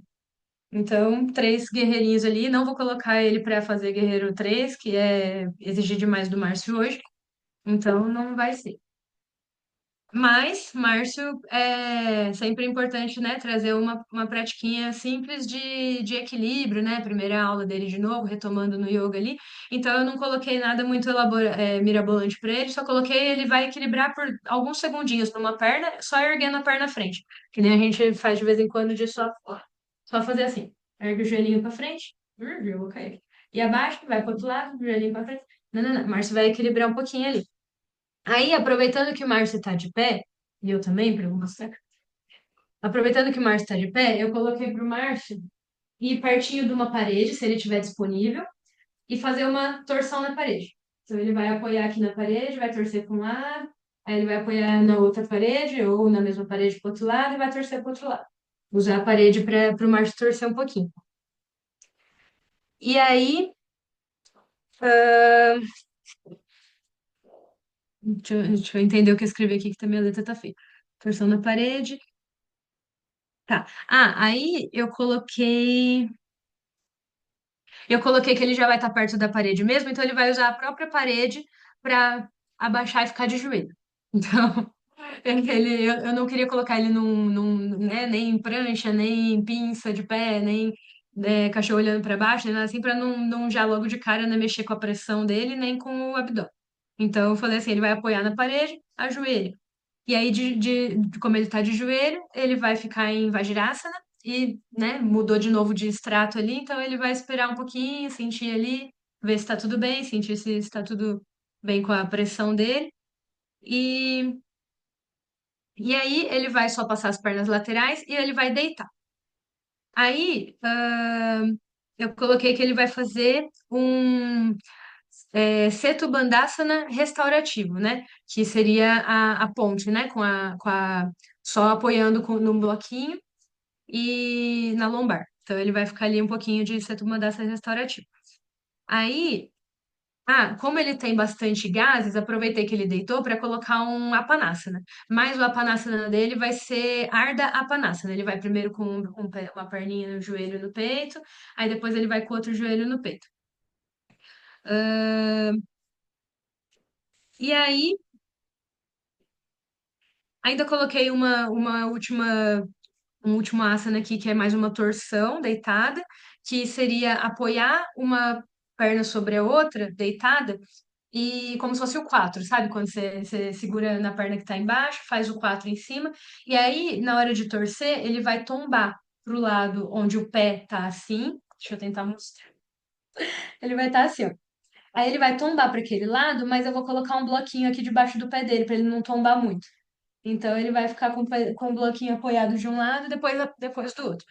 Então, três guerreirinhos ali. Não vou colocar ele para fazer guerreiro 3, que é exigir demais do Márcio hoje. Então, não vai ser. Mas, Márcio, é sempre importante, né, trazer uma pratiquinha simples de equilíbrio, né? Primeira aula dele de novo, retomando no yoga ali. Então, eu não coloquei nada muito mirabolante para ele, só coloquei ele vai equilibrar por alguns segundinhos numa perna, só erguendo a perna à frente. Que nem a gente faz de vez em quando, de só fazer assim. Ergue o joelhinho para frente, eu vou cair aqui. E abaixa, vai para outro lado, joelhinho para frente. Não, não, não. Márcio vai equilibrar um pouquinho ali. Aí, aproveitando que o Márcio está de pé, e eu também, para mostrar, aproveitando que o Márcio está de pé, eu coloquei para o Márcio ir pertinho de uma parede, se ele estiver disponível, e fazer uma torção na parede. Então, ele vai apoiar aqui na parede, vai torcer para um lado, aí ele vai apoiar na outra parede, ou na mesma parede para o outro lado, e vai torcer para o outro lado. Usar a parede para o Márcio torcer um pouquinho. E aí, ah, deixa eu entender o que eu escrevi aqui, que também a letra tá feia. Torção na parede. Tá. Aí eu coloquei que ele já vai estar perto da parede mesmo, então ele vai usar a própria parede para abaixar e ficar de joelho. Então, eu não queria colocar ele né, nem em prancha, nem em pinça de pé, nem cachorro olhando para baixo, nem nada assim, para não já logo de cara né, mexer com a pressão dele, nem com o abdômen. Então, eu falei assim, ele vai apoiar na parede, ajoelha. E aí, como ele está de joelho, ele vai ficar em Vajrasana e, né, mudou de novo de extrato ali, então ele vai esperar um pouquinho, sentir ali, ver se está tudo bem, sentir se está tudo bem com a pressão dele. E, e aí ele vai só passar as pernas laterais e ele vai deitar. Aí, eu coloquei que ele vai fazer um Setu Bandhasana restaurativo, né? Que seria a ponte, né? Só apoiando no bloquinho e na lombar. Então ele vai ficar ali um pouquinho de Setu Bandhasana restaurativo. Aí, como ele tem bastante gases, aproveitei que ele deitou para colocar um Apanasana. Mas o Apanasana dele vai ser Ardha Apanasana. Ele vai primeiro com uma perninha no joelho no peito, aí depois ele vai com outro joelho no peito. Ahn, e aí, ainda coloquei um último asana aqui, que é mais uma torção deitada, que seria apoiar uma perna sobre a outra, deitada, e como se fosse o 4, sabe? Quando você segura na perna que está embaixo, faz o 4 em cima, e aí, na hora de torcer, ele vai tombar pro lado onde o pé tá assim. Deixa eu tentar mostrar. Ele vai estar assim, ó. Aí ele vai tombar para aquele lado, mas eu vou colocar um bloquinho aqui debaixo do pé dele, para ele não tombar muito. Então ele vai ficar com o bloquinho apoiado de um lado e depois do outro.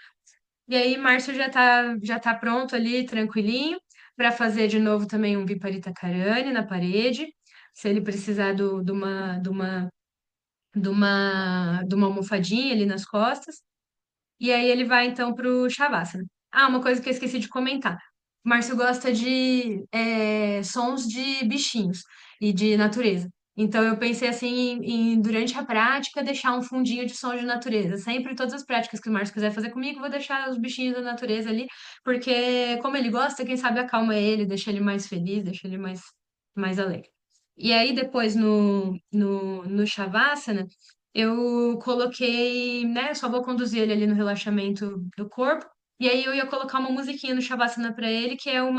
E aí, Márcio já tá pronto ali, tranquilinho, para fazer de novo também um Viparita Karani na parede. Se ele precisar de uma almofadinha ali nas costas. E aí ele vai então pro Shavasana. Uma coisa que eu esqueci de comentar. O Márcio gosta de sons de bichinhos e de natureza. Então eu pensei assim durante a prática deixar um fundinho de som de natureza. Sempre todas as práticas que o Márcio quiser fazer comigo, eu vou deixar os bichinhos da natureza ali, porque como ele gosta, quem sabe acalma ele, deixa ele mais feliz, deixa ele mais alegre. E aí depois no Shavasana eu coloquei, né? Só vou conduzir ele ali no relaxamento do corpo. E aí eu ia colocar uma musiquinha no Shavasana pra ele, que é eu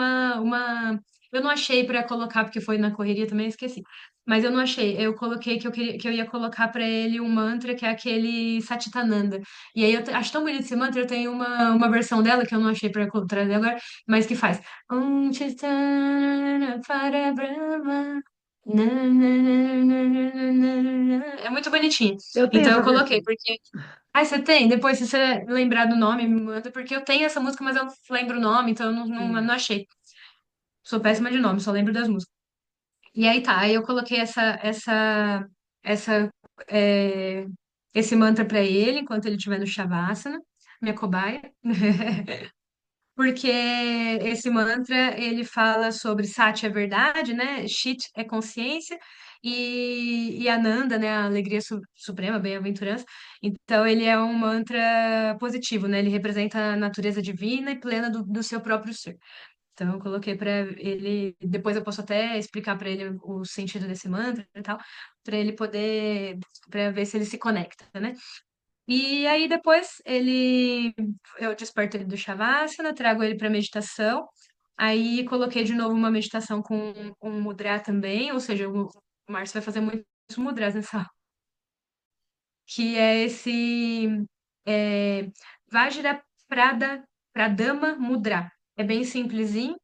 não achei pra colocar, porque foi na correria também, esqueci. Mas eu não achei. Eu coloquei que eu ia colocar pra ele um mantra que é aquele Satchitananda. E aí acho tão bonito esse mantra, eu tenho uma versão dela que eu não achei pra trazer agora, mas que faz. Om Chaitanya Parabrahma. É muito bonitinho. Eu tenho Então eu essa coloquei, versão. porque. Você tem? Depois, se você lembrar do nome, me manda, porque eu tenho essa música, mas eu não lembro o nome, então eu não Sim. achei. Sou péssima de nome, só lembro das músicas. E aí tá, aí eu coloquei essa, é, esse mantra pra ele, enquanto ele estiver no Shavasana, minha cobaia. Porque esse mantra, ele fala sobre Sati é verdade, né? Chit é consciência e Ananda, né? A alegria suprema, bem-aventurança. Então, ele é um mantra positivo, né? Ele representa a natureza divina e plena do seu próprio ser. Então, eu coloquei para ele. Depois eu posso até explicar para ele o sentido desse mantra e tal, para ele poder, para ver se ele se conecta, né? E aí depois eu desperto ele do Shavasana, trago ele para meditação. Aí coloquei de novo uma meditação com um mudra também, ou seja, o Márcio vai fazer muitos mudras nessa aula, que é esse é, Vajra Pradama Mudra. É bem simplesinho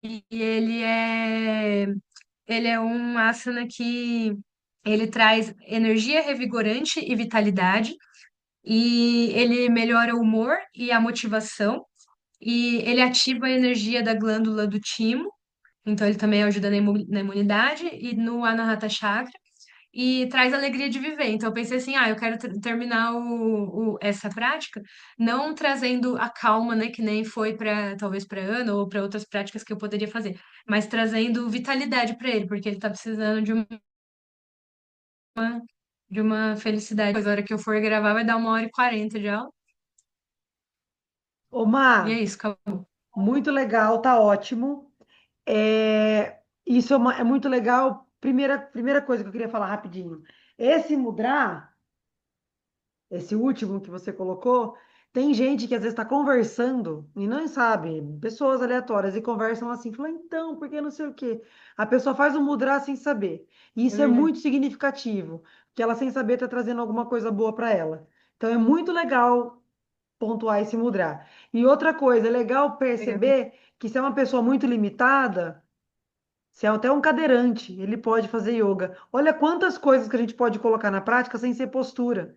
e ele é um asana que ele traz energia revigorante e vitalidade. E ele melhora o humor e a motivação, e ele ativa a energia da glândula do timo, então ele também ajuda na imunidade e no Anahata Chakra, e traz alegria de viver. Então eu pensei assim, eu quero terminar essa prática não trazendo a calma, né, que nem foi para talvez para Ana ou para outras práticas que eu poderia fazer, mas trazendo vitalidade para ele, porque ele está precisando de uma felicidade. Depois, a hora que eu for gravar, vai dar 1h40 de aula. Ô, E é Mar, isso, acabou. muito legal, tá ótimo. É, Isso é muito legal. Primeira coisa que eu queria falar rapidinho. Esse mudra, esse último que você colocou, tem gente que às vezes está conversando e não sabe, pessoas aleatórias, e conversam assim, fala, então, porque não sei o quê. A pessoa faz o mudra sem saber. E É isso é verdade. muito significativo, que ela sem saber está trazendo alguma coisa boa para ela. Então é muito legal pontuar esse mudra. E outra coisa, é legal Legal. perceber que se é uma pessoa muito limitada, se é até um cadeirante, ele pode fazer yoga. Olha quantas coisas que a gente pode colocar na prática sem ser postura,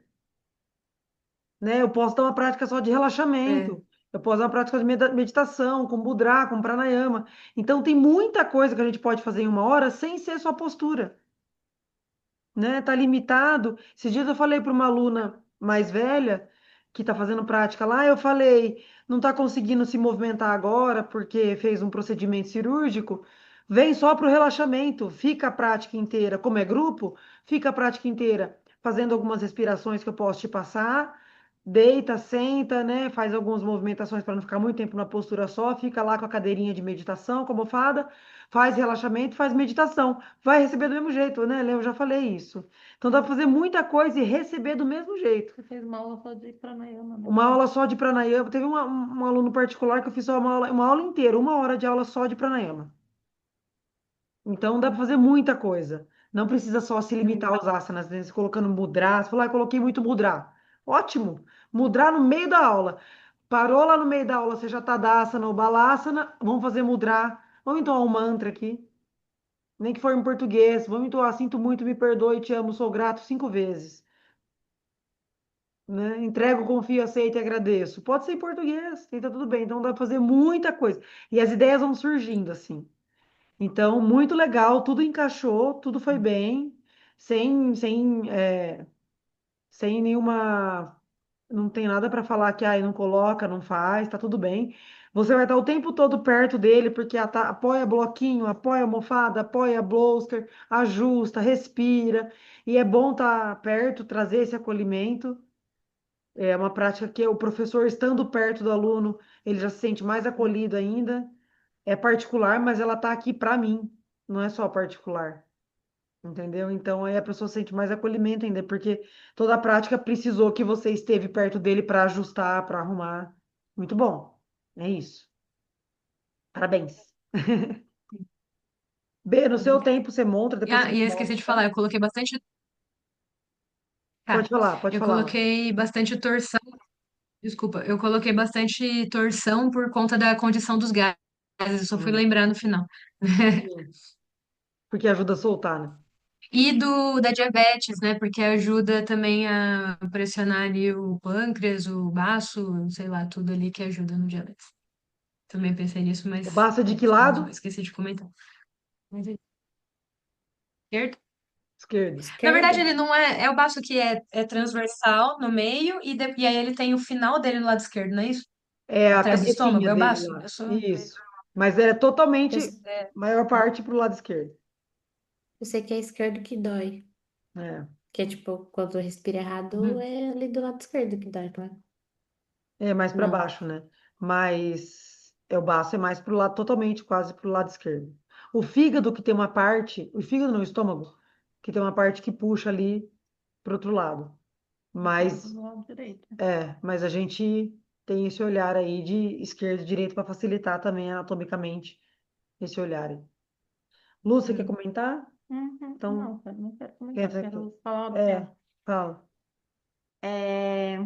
né? Eu posso dar uma prática só de É. relaxamento, eu posso dar uma prática de meditação, com mudra, com pranayama. Então tem muita coisa que a gente pode fazer em uma hora sem ser só postura, né? Tá limitado. Esses dias eu falei para uma aluna mais velha que está fazendo prática lá, eu falei, não está conseguindo se movimentar agora porque fez um procedimento cirúrgico, vem só para o relaxamento, fica a prática inteira, como é grupo, fica a prática inteira fazendo algumas respirações que eu posso te passar, deita, senta, né? Faz algumas movimentações para não ficar muito tempo na postura só, fica lá com a cadeirinha de meditação, com a almofada, faz relaxamento, faz meditação vai receber do mesmo jeito, né, Léo? Eu já falei isso. Então dá para fazer muita coisa e receber do mesmo jeito. Você fez uma aula só de pranayama, né? Uma aula só de pranayama, teve um aluno particular que eu fiz só uma aula inteira, 1 hora de aula só de pranayama. Então dá para fazer muita coisa. Não precisa só se limitar Legal. aos asanas, né? Se colocando mudra, você falou, ah, coloquei muito mudra. Ótimo. Mudra no meio da aula. Parou lá no meio da aula, você já tá dasana ou balasana, vamos fazer mudra. Vamos entoar um mantra aqui. Nem que for em português. Vamos entoar, sinto muito, me perdoe, te amo, sou grato 5 vezes. Né? Entrego, confio, aceito e agradeço. Pode ser em português, e tá tudo bem. Então dá para fazer muita coisa. E as ideias vão surgindo assim. Então, muito legal, tudo encaixou, tudo foi bem, sem nenhuma. Não tem nada para falar que não coloca, não faz, tá tudo bem. Você vai estar o tempo todo perto dele, porque apoia bloquinho, apoia almofada, apoia bloster, ajusta, respira. E é bom estar perto, trazer esse acolhimento. É uma prática que o professor, estando perto do aluno, ele já se sente mais acolhido ainda. É particular, mas ela está aqui para mim, não é só particular. Entendeu? Então aí a pessoa sente mais acolhimento ainda, porque toda a prática precisou que você esteve perto dele para ajustar, para arrumar. Muito bom. É isso. Parabéns. B, no seu Obrigada. tempo você monta, depois você E me eu esqueci de mostra. falar, eu coloquei bastante. Pode Tá, falar, pode eu falar. coloquei bastante torção. Desculpa, eu coloquei bastante torção por conta da condição dos gases. Eu só fui Hum, lembrar no final. sim. Porque ajuda a soltar, né? E da diabetes, né? Porque ajuda também a pressionar ali o pâncreas, o baço, sei lá, tudo ali que ajuda no diabetes. Também pensei nisso, O mas baço é de que eu lado? esqueci de comentar. Mas é esquerdo. Esquerdo. Na verdade, Esquerdo? ele não é. É o baço que é transversal no meio e aí ele tem o final dele no lado esquerdo, não é isso? É a Atrás do estômago, cabecinha é o dele baço? lá. Eu sou. Isso. Mas é Eu, totalmente, É, maior parte pro lado esquerdo. eu sei que é esquerdo que dói. É. Que é tipo, quando eu respiro errado, uhum. é ali do lado esquerdo que dói, não é? É mais para Não. baixo, né? Mas o baço é mais pro lado, totalmente, quase pro lado esquerdo. O fígado que tem uma parte, o fígado no estômago, que tem uma parte que puxa ali pro outro lado. Fígado Mas do lado direito. mas a gente tem esse olhar aí de esquerda e direita para facilitar também anatomicamente esse olhar aí. Lu, você quer Hum. comentar? Então, Não, cara, não quero comentar, pensa que quero falar do é, tema. fala. É,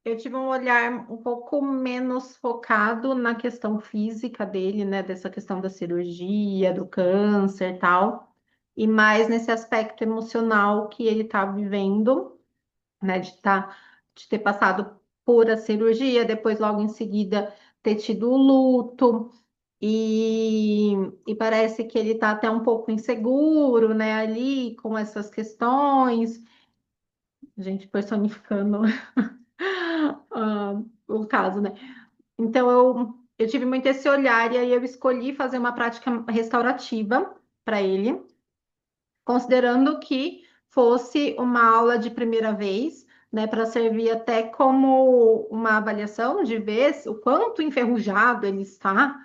eu tive um olhar um pouco menos focado na questão física dele, né? Dessa questão da cirurgia, do câncer e tal, e mais nesse aspecto emocional que ele está vivendo, né? De ter passado por a cirurgia, depois logo em seguida ter tido o luto. E, e parece que ele está até um pouco inseguro, né, ali com essas questões, a gente personificando o caso, né? Então eu tive muito esse olhar e aí eu escolhi fazer uma prática restaurativa para ele, considerando que fosse uma aula de primeira vez, né, para servir até como uma avaliação de ver o quanto enferrujado ele está,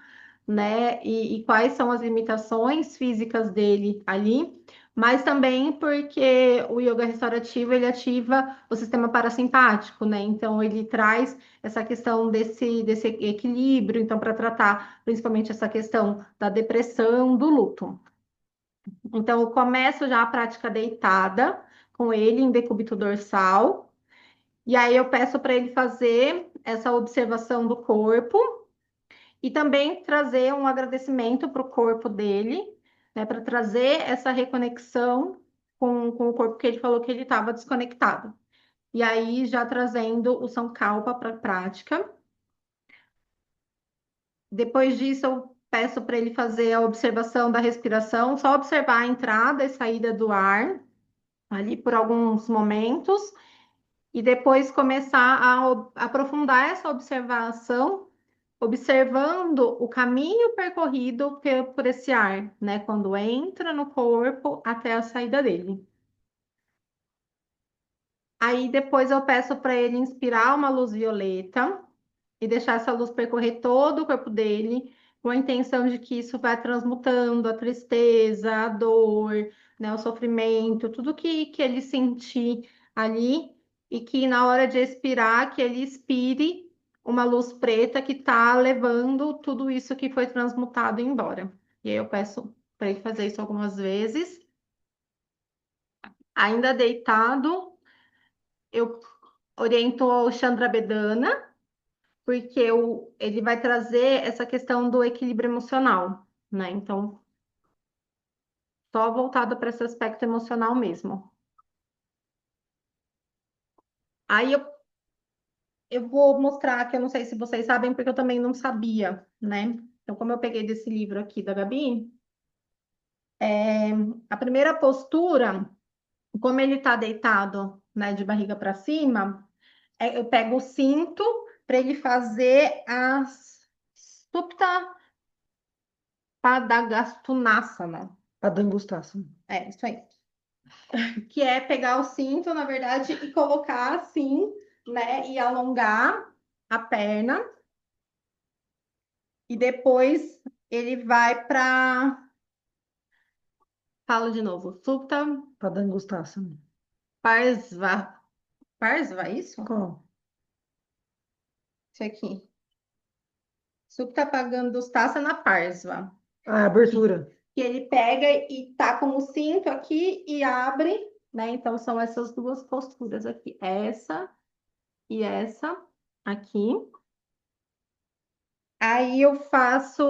né? E quais são as limitações físicas dele ali, mas também porque o yoga restaurativo ele ativa o sistema parasimpático, né? Então ele traz essa questão desse equilíbrio, então para tratar principalmente essa questão da depressão, do luto. Então eu começo já a prática deitada com ele em decúbito dorsal. E aí eu peço para ele fazer essa observação do corpo e também trazer um agradecimento para o corpo dele, né, para trazer essa reconexão com o corpo que ele falou que ele estava desconectado. E aí já trazendo o Sankalpa para a prática. Depois disso, eu peço para ele fazer a observação da respiração, só observar a entrada e saída do ar ali por alguns momentos. E depois começar a aprofundar essa observação, observando o caminho percorrido por esse ar, né? Quando entra no corpo até a saída dele. Aí depois eu peço para ele inspirar uma luz violeta e deixar essa luz percorrer todo o corpo dele, com a intenção de que isso vai transmutando a tristeza, a dor, né, o sofrimento, tudo que ele sentir ali, e que na hora de expirar, que ele expire uma luz preta que está levando tudo isso que foi transmutado embora. E aí eu peço para ele fazer isso algumas vezes. Ainda deitado, eu oriento o Chandra Bedana, porque ele vai trazer essa questão do equilíbrio emocional, né? Então, só voltado para esse aspecto emocional mesmo. Aí eu vou mostrar que eu não sei se vocês sabem, porque eu também não sabia, né? Então, como eu peguei desse livro aqui da Gabi, a primeira postura, como ele está deitado, né, de barriga para cima, eu pego o cinto para ele fazer as Supta Padangusthasana. Padangusthasana. É, isso aí. Que é pegar o cinto, na verdade, e colocar assim, né? E alongar a perna. E depois ele vai para. Fala de novo. Supta Padangusthasana. Parsva. Parsva, isso? Qual? Isso aqui. Supta Padangusthasana Parsva. Ah, Que, abertura. que ele pega e tá com o cinto aqui e abre, né? Então são essas duas posturas aqui. Essa e essa aqui. Aí eu faço.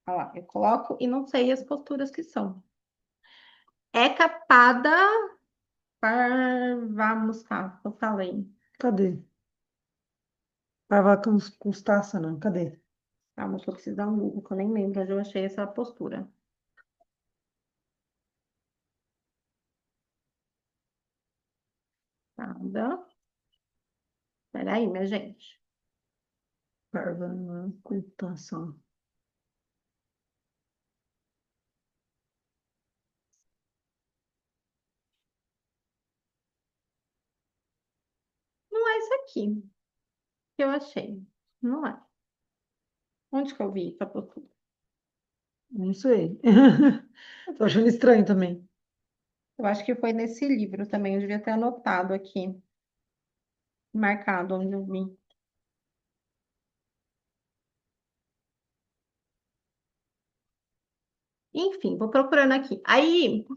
Olha lá, eu coloco e não sei as posturas que são. É capada parvamusca, eu falei. Cadê? Padangusthasana. Cadê? Calma, que eu preciso dar um Google, que eu nem lembro onde eu achei essa postura. Nada. Peraí, minha gente. Padangusthasana. Não é isso aqui que eu achei. Não é. Onde que eu vi essa postura? Não sei. Tô achando estranho também. Eu acho que foi nesse livro também. Eu devia ter anotado aqui, marcado onde eu vi. Enfim, vou procurando aqui. Aí,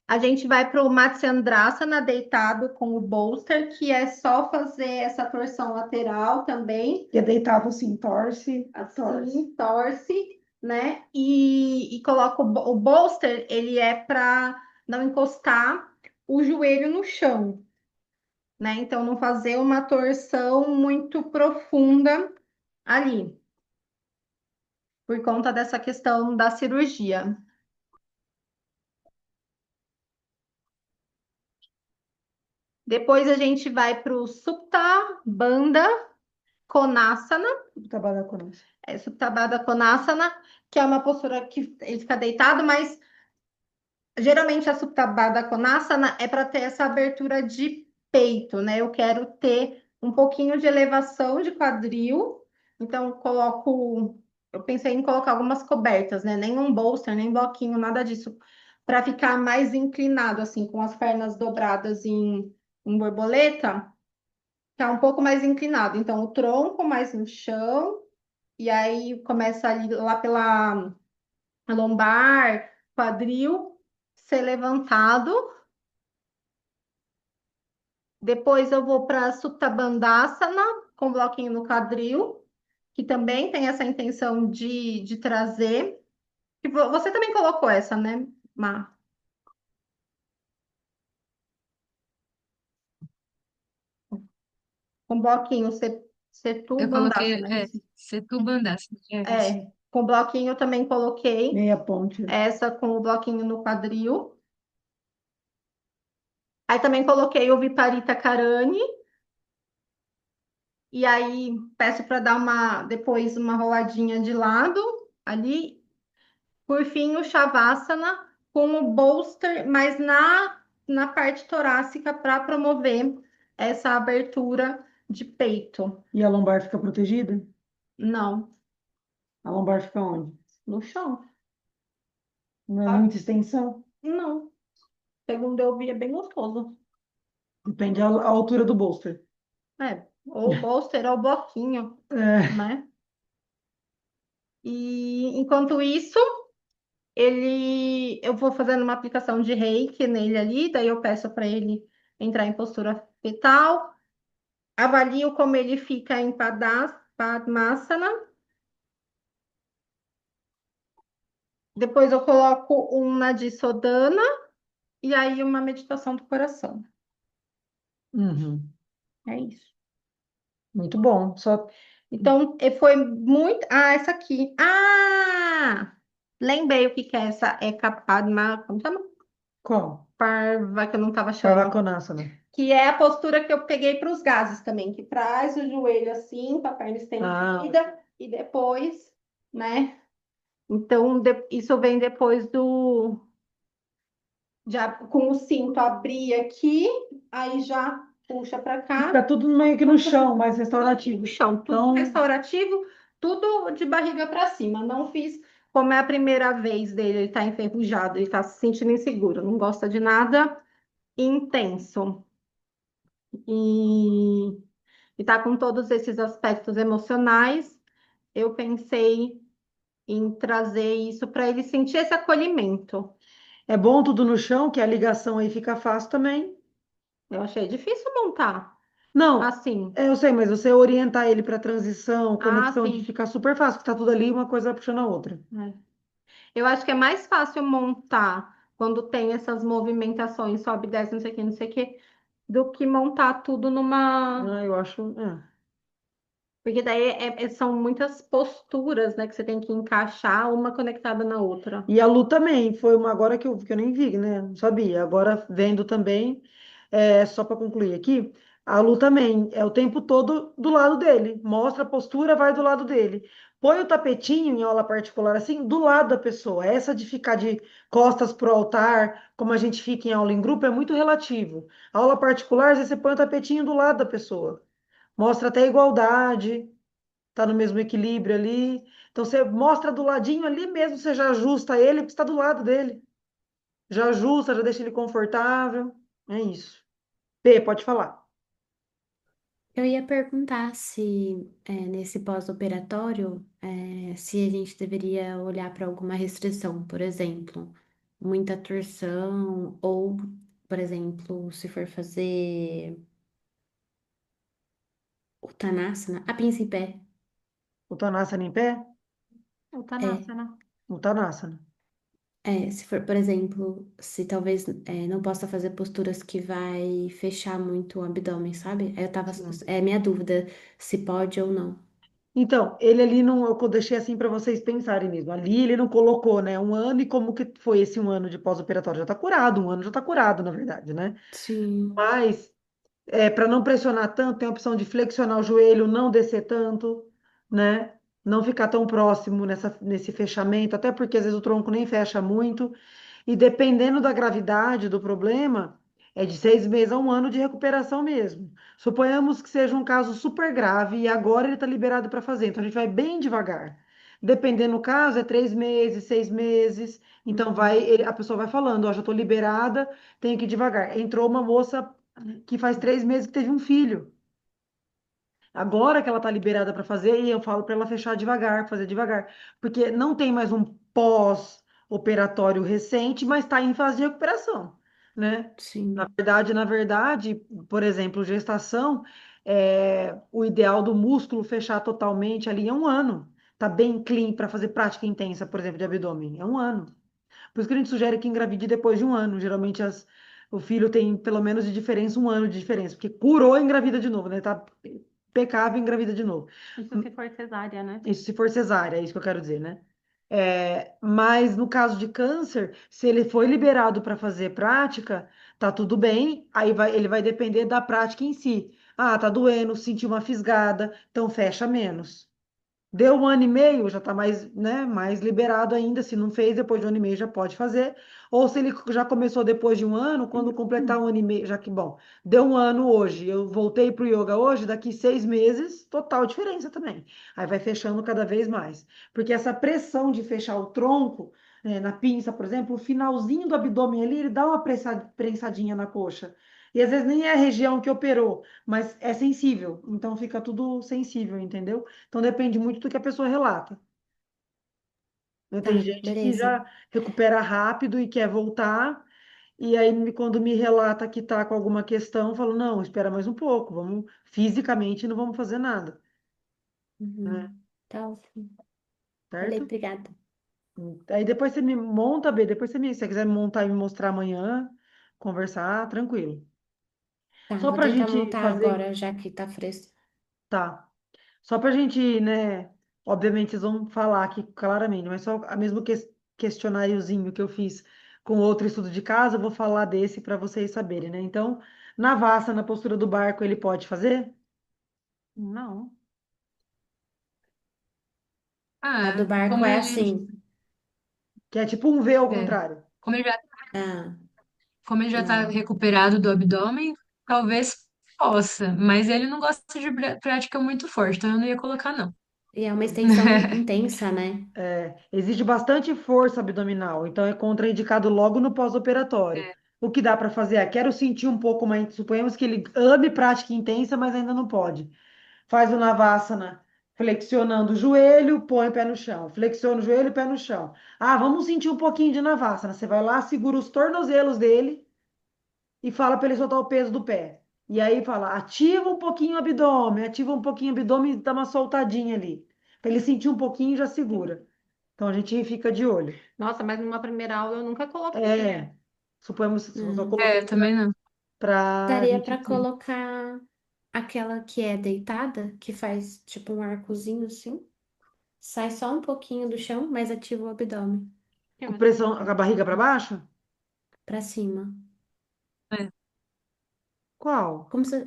a gente vai para o Matsyendrasana deitado com o bolster, que é só fazer essa torção lateral também. E é deitado assim, torce, torce. Assim, torce, né? E coloca o bolster, ele é para não encostar o joelho no chão, né? Então, não fazer uma torção muito profunda ali, por conta dessa questão da cirurgia. Depois a gente vai para o Supta Bandha Konasana. Trabalhar com isso. Suptabada Konasana, que é uma postura que ele fica deitado, mas geralmente a Suptabada Konasana é para ter essa abertura de peito, né? Eu quero ter um pouquinho de elevação de quadril, Então, eu pensei em colocar algumas cobertas, né? Nem um bolster, nem bloquinho, nada disso, para ficar mais inclinado, assim, com as pernas dobradas em borboleta, ficar um pouco mais inclinado. Então, o tronco mais no chão, e aí começa ali lá pela lombar, quadril, ser levantado. Depois eu vou para Supta Bandhasana, com bloquinho no quadril, que também tem essa intenção de trazer. Você também colocou essa, né, Má? Com bloquinho, Setu Eu coloquei, Bandhasana, é isso? Setu Bandhasana, é isso. Com bloquinho eu também coloquei Meia ponte. essa com o bloquinho no quadril. Aí também coloquei o Viparita Karani. E aí peço para dar depois uma roladinha de lado ali. Por fim, o Shavasana com o bolster, mas na parte torácica para promover essa abertura de peito. E a lombar fica protegida? Não, A lombar fica onde? no chão. Não é Ah, muita extensão? não, segundo eu vi, é bem gostoso. Depende da altura do bolster. Ou o bolster ou o bloquinho, É. né? E enquanto isso, eu vou fazendo uma aplicação de reiki nele ali, daí eu peço para ele entrar em postura fetal, avalio como ele fica em Padmasana, depois eu coloco um Nadisodhana e aí uma meditação do coração. Uhum. É isso. Muito bom. Só Então, foi muito. Ah, essa aqui. Ah! Lembrei o que que é essa. É Padma. Como chama? qual? Parva, que eu não estava achando. Parvakonasana. Que é a postura que eu peguei para os gases também, que traz o joelho assim, com a perna Ah, estendida, e depois, né? Então, isso vem depois já com o cinto abrir aqui, aí já puxa para fica cá, tudo meio que no chão, mais restaurativo. no chão, tudo Então, restaurativo, tudo de barriga para cima. Não fiz como é a primeira vez dele, ele tá enferrujado, ele tá se sentindo inseguro, não gosta de nada intenso. E tá com todos esses aspectos emocionais, eu pensei em trazer isso para ele sentir esse acolhimento. é bom tudo no chão, que a ligação aí fica fácil também. Eu achei difícil montar Não, assim. eu sei, mas você orientar ele para transição, Ah, conexão, de sim. ficar super fácil, que tá tudo ali, uma coisa vai puxando a outra. É. Eu acho que é mais fácil montar quando tem essas movimentações, sobe, desce, não sei o que, do que montar tudo numa. Ah, eu acho. Porque daí são muitas posturas, né, que você tem que encaixar uma conectada na outra. E a Lu também, foi uma agora que eu nem vi, né? Não sabia. Agora vendo também, só para concluir aqui, a Lu também é o tempo todo do lado dele. Mostra a postura, vai do lado dele. Põe o tapetinho em aula particular assim, do lado da pessoa. Essa de ficar de costas pro altar, como a gente fica em aula em grupo, é muito relativo. Aula particular, às vezes você põe o tapetinho do lado da pessoa. Mostra até a igualdade, tá no mesmo equilíbrio ali. Então você mostra do ladinho ali mesmo, você já ajusta ele, porque está do lado dele. Já ajusta, já deixa ele confortável. É isso. P, pode falar. Eu ia perguntar se nesse pós-operatório, se a gente deveria olhar para alguma restrição, por exemplo, muita torção, ou, por exemplo, se for fazer o Tanasana, a pinça em pé. Uttanasana em pé? É, Uttanasana. Uttanasana. se for, por exemplo, se talvez não possa fazer posturas que vai fechar muito o abdômen, sabe? Aí eu tava, Sim. minha dúvida se pode ou não. Então, ele ali não, eu deixei assim para vocês pensarem mesmo. Ali ele não colocou, né, um ano e como que foi esse um ano de pós-operatório. Já está curado, um ano já está curado, na verdade, né? Sim. Mas para não pressionar tanto, tem a opção de flexionar o joelho, não descer tanto, né? Não ficar tão próximo nesse fechamento, até porque às vezes o tronco nem fecha muito. E dependendo da gravidade do problema, É de 6 meses a um ano de recuperação mesmo. Suponhamos que seja um caso super grave e agora ele está liberado para fazer. Então a gente vai bem devagar. Dependendo do caso, é 3 meses, 6 meses. Então Uhum. a pessoa vai falando, ó, já estou liberada, tenho que ir devagar. Entrou uma moça que faz 3 meses que teve um filho. Agora que ela está liberada para fazer, e eu falo para ela fechar devagar, fazer devagar, porque não tem mais um pós-operatório recente, mas está em fase de recuperação, né? Sim, Na verdade, por exemplo, gestação, o ideal do músculo fechar totalmente ali é um ano. Tá bem clean para fazer prática intensa, por exemplo, de abdômen, é um ano. Por isso que a gente sugere que engravide depois de um ano. Geralmente o filho tem pelo menos de diferença um ano de diferença, porque curou e engravida de novo, né? Tá impecável e engravida de novo. Isso se for cesárea, né? Isso se for cesárea, é isso que eu quero dizer, né? Mas no caso de câncer, se ele foi liberado para fazer prática, tá tudo bem, ele vai depender da prática em si. Ah, tá doendo, sentiu uma fisgada, então fecha menos. Deu um ano e meio, já está mais, né, mais liberado ainda. Se não fez, depois de um ano e meio já pode fazer. Ou se ele já começou depois de um ano, quando completar um ano e meio, já que, bom, deu um ano hoje, eu voltei para o yoga hoje, daqui 6 meses, total diferença também. Aí vai fechando cada vez mais. Porque essa pressão de fechar o tronco, na pinça, por exemplo, o finalzinho do abdômen ali, ele dá uma prensadinha na coxa. E às vezes nem é a região que operou, mas é sensível. Então fica tudo sensível, entendeu? Então depende muito do que a pessoa relata, né? Tem tá, gente que beleza. já recupera rápido e quer voltar, e aí quando me relata que está com alguma questão, eu falo, não, espera mais um pouco, vamos fisicamente não vamos fazer nada, né? Tá ótimo. Falei, Certo? obrigada. Aí depois você me monta, B, depois se você quiser me montar e me mostrar amanhã, conversar, tranquilo. Tá, Só vou para a tentar gente montar fazer, agora, já que tá fresco. tá. Só para a gente, né? Obviamente, vocês vão falar aqui claramente, mas só a mesmo questionáriozinho que eu fiz com outro estudo de casa, eu vou falar desse para vocês saberem, né? Então, na vassa, na postura do barco, ele pode fazer? Não. A do Ah, barco é assim. Que é tipo um V ao é, contrário. como ele já, Ah, como ele já tá não. recuperado do abdômen, talvez possa, mas ele não gosta de prática muito forte, então eu não ia colocar, não. E é uma extensão intensa, né? Existe bastante força abdominal, então é contraindicado logo no pós-operatório. O que dá para fazer é, quero sentir um pouco mais, suponhamos que ele ame prática intensa, mas ainda não pode. Faz o Navasana flexionando o joelho, põe o pé no chão. Flexiona o joelho, pé no chão. Ah, vamos sentir um pouquinho de Navasana. Você vai lá, segura os tornozelos dele e fala para ele soltar o peso do pé. E aí fala, ativa um pouquinho o abdômen e dá uma soltadinha ali. Para ele sentir um pouquinho e já segura. Então a gente fica de olho. Nossa, mas numa primeira aula eu nunca coloquei. É, suponhamos, só Ah, coloquei Também não. para a daria gente. pra colocar aquela que é deitada, que faz tipo um arcozinho assim. Sai só um pouquinho do chão, mas ativa o abdômen Com pressão, com a barriga para baixo? pra cima. É. Qual? Como se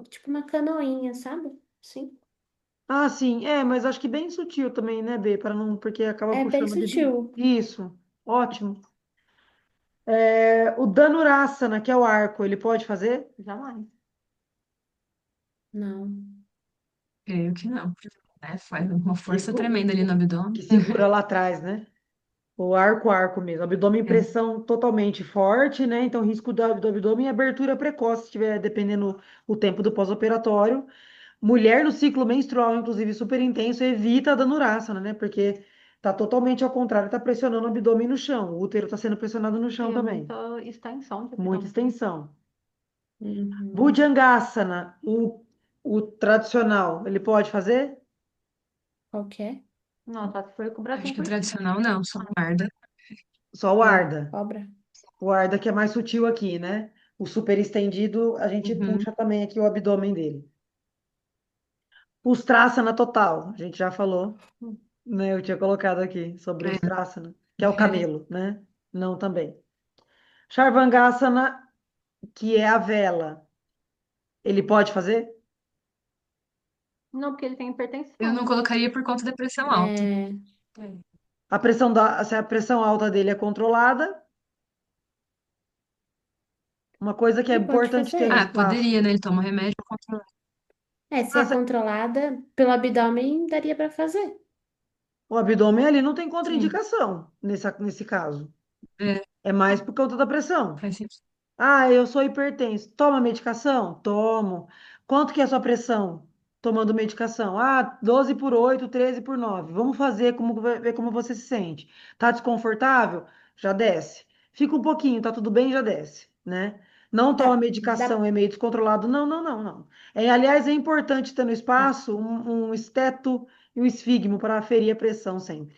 tipo uma canoinha, sabe? Sim. Ah, sim, mas acho que bem sutil também, né, B? Para não, porque acaba É bem puxando de. sutil. Isso, ótimo. O Dhanurasana, que é o arco, ele pode fazer? Jamais. Não. Creio que não. Né? Faz uma Que, força tremenda ali no que abdômen. segura lá atrás, né? O arco mesmo. Abdômen em É. pressão totalmente forte, né? Então, risco do abdômen e abertura precoce, se tiver, dependendo o tempo do pós-operatório. Mulher no ciclo menstrual, inclusive, super intenso, evita a Dhanurasana, né? Porque tá totalmente ao contrário, tá pressionando o abdômen no chão. O útero tá sendo pressionado no chão E é também. muita extensão de Muita abdômen. extensão. Uhum. Bhujangasana, o tradicional, ele pode fazer? Qual que é? Nossa, se foi com o Acho bracinho que o por cima. tradicional não, só guarda. Só o É. Arda. Cobra? O Arda que é mais sutil aqui, né? O super estendido, a gente Uhum. puxa também aqui o abdômen dele. Ustrasana total, a gente já falou, né? Eu tinha colocado aqui sobre o É. Ustrasana, que é o camelo, né? Não também. Charvangasana, que é a vela, ele pode fazer? Não, porque ele tem Eu não hipertensão. colocaria por conta da pressão alta. É, É. Se a pressão alta dele é controlada, Uma coisa que é E pode importante ter no fazer. Ah, espaço. poderia, né? Ele toma remédio controlado. É, se Ah, é controlada pelo abdômen, daria para fazer. o abdômen ali não tem Sim, contraindicação nesse caso. é, É mais por conta da pressão. faz sentido. Ah, eu sou hipertenso. Toma medicação? Tomo. Quanto que é a sua pressão? Tomando medicação. Ah, 12 por 8, 13 por 9. Vamos fazer ver como você se sente. Tá desconfortável? Já desce. Fica um pouquinho, tá tudo bem, já desce, né? Não toma medicação, Dá. é meio descontrolado. Não, não, não, não. Aliás, é importante ter no espaço um esteto e um esfigmo para aferir a pressão sempre.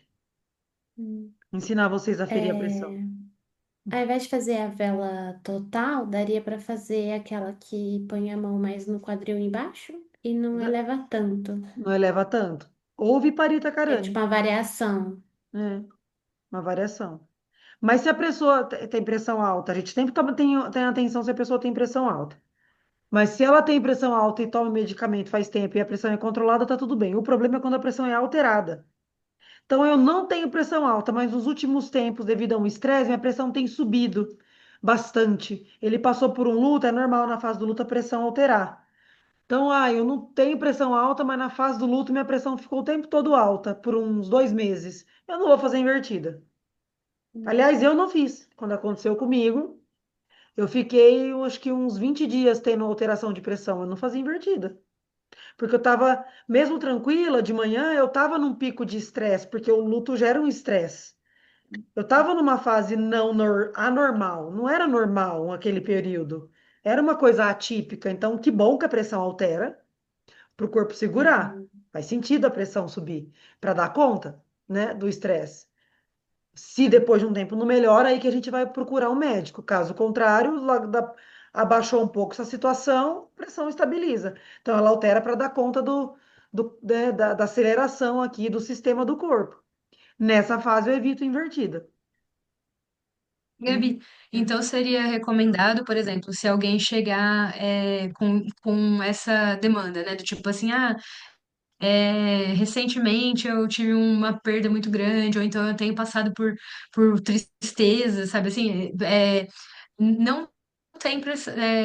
Hum. Ensinar vocês a aferir a pressão. É, ao invés de fazer a vela total, daria para fazer aquela que põe a mão mais no quadril embaixo e não eleva tanto. Não eleva tanto. Ou Viparita É tipo Karani. uma variação. É, uma variação. Mas se a pessoa tem pressão alta, a gente sempre tem atenção se a pessoa tem pressão alta. Mas se ela tem pressão alta e toma medicamento faz tempo e a pressão é controlada, tá tudo bem. O problema é quando a pressão é alterada. Então eu não tenho pressão alta, mas nos últimos tempos, devido a um estresse, minha pressão tem subido bastante. Ele passou por um luto, é normal na fase do luto a pressão alterar. Então, eu não tenho pressão alta, mas na fase do luto minha pressão ficou o tempo todo alta, por uns 2 meses. Eu não vou fazer invertida. Hum. Aliás, eu não fiz. Quando aconteceu comigo, eu fiquei, eu acho que uns 20 dias tendo alteração de pressão. Eu não fazia invertida. Porque eu estava, mesmo tranquila, de manhã, eu estava num pico de estresse, porque o luto gera um estresse. Eu estava numa fase anormal, não era normal aquele período. Era uma coisa atípica. Então, que bom que a pressão altera para o corpo segurar. Uhum. Faz sentido a pressão subir para dar conta, né, do estresse. Se depois de um tempo não melhora, aí que a gente vai procurar um médico. Caso contrário, abaixou um pouco essa situação, a pressão estabiliza. Então, ela altera para dar conta da aceleração aqui do sistema do corpo. Nessa fase, eu evito invertida. Gabi, então seria recomendado, por exemplo, se alguém chegar com essa demanda, né? Do tipo assim, recentemente eu tive uma perda muito grande, ou então eu tenho passado por tristeza, sabe assim, não tem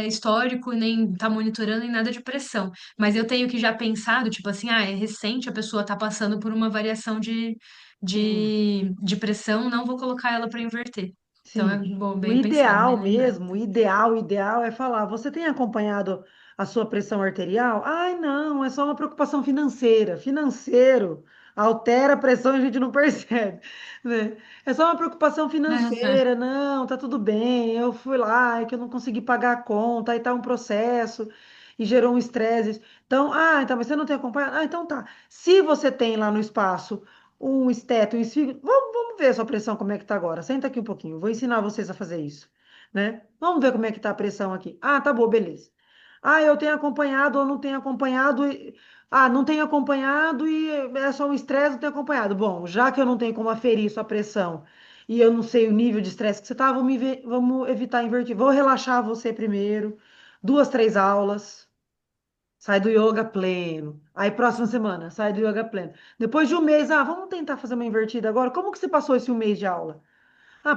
histórico, nem tá monitorando, nem nada de pressão, mas eu tenho que já pensado, tipo assim, é recente, a pessoa tá passando por uma variação Sim. de pressão, não vou colocar ela para inverter. Então é Sim, bom, o bem pensado, ideal bem lembrado. mesmo, o ideal é falar, você tem acompanhado a sua pressão arterial? Ai, não, é só uma preocupação financeira. Financeiro altera a pressão e a gente não percebe, né? É só uma preocupação financeira, não, tá tudo bem, eu fui lá, é que eu não consegui pagar a conta, aí tá um processo e gerou um estresse. Então, então, mas você não tem acompanhado? Ah, então tá. Se você tem lá no espaço um esteto, um esfígado, vamos ver a sua pressão como é que tá agora. Senta aqui um pouquinho, vou ensinar vocês a fazer isso, né? Vamos ver como é que tá a pressão aqui. Ah, tá bom, beleza. Ah, eu tenho acompanhado ou não tenho acompanhado. Não tenho acompanhado e é só um estresse, não tenho acompanhado. Bom, já que eu não tenho como aferir sua pressão e eu não sei o nível de estresse que você tá, vamos evitar invertir. Vou relaxar você primeiro, 2, 3 aulas. Sai do yoga pleno. Aí, próxima semana, sai do yoga pleno. Depois de um mês, vamos tentar fazer uma invertida agora. Como que você passou esse um mês de aula?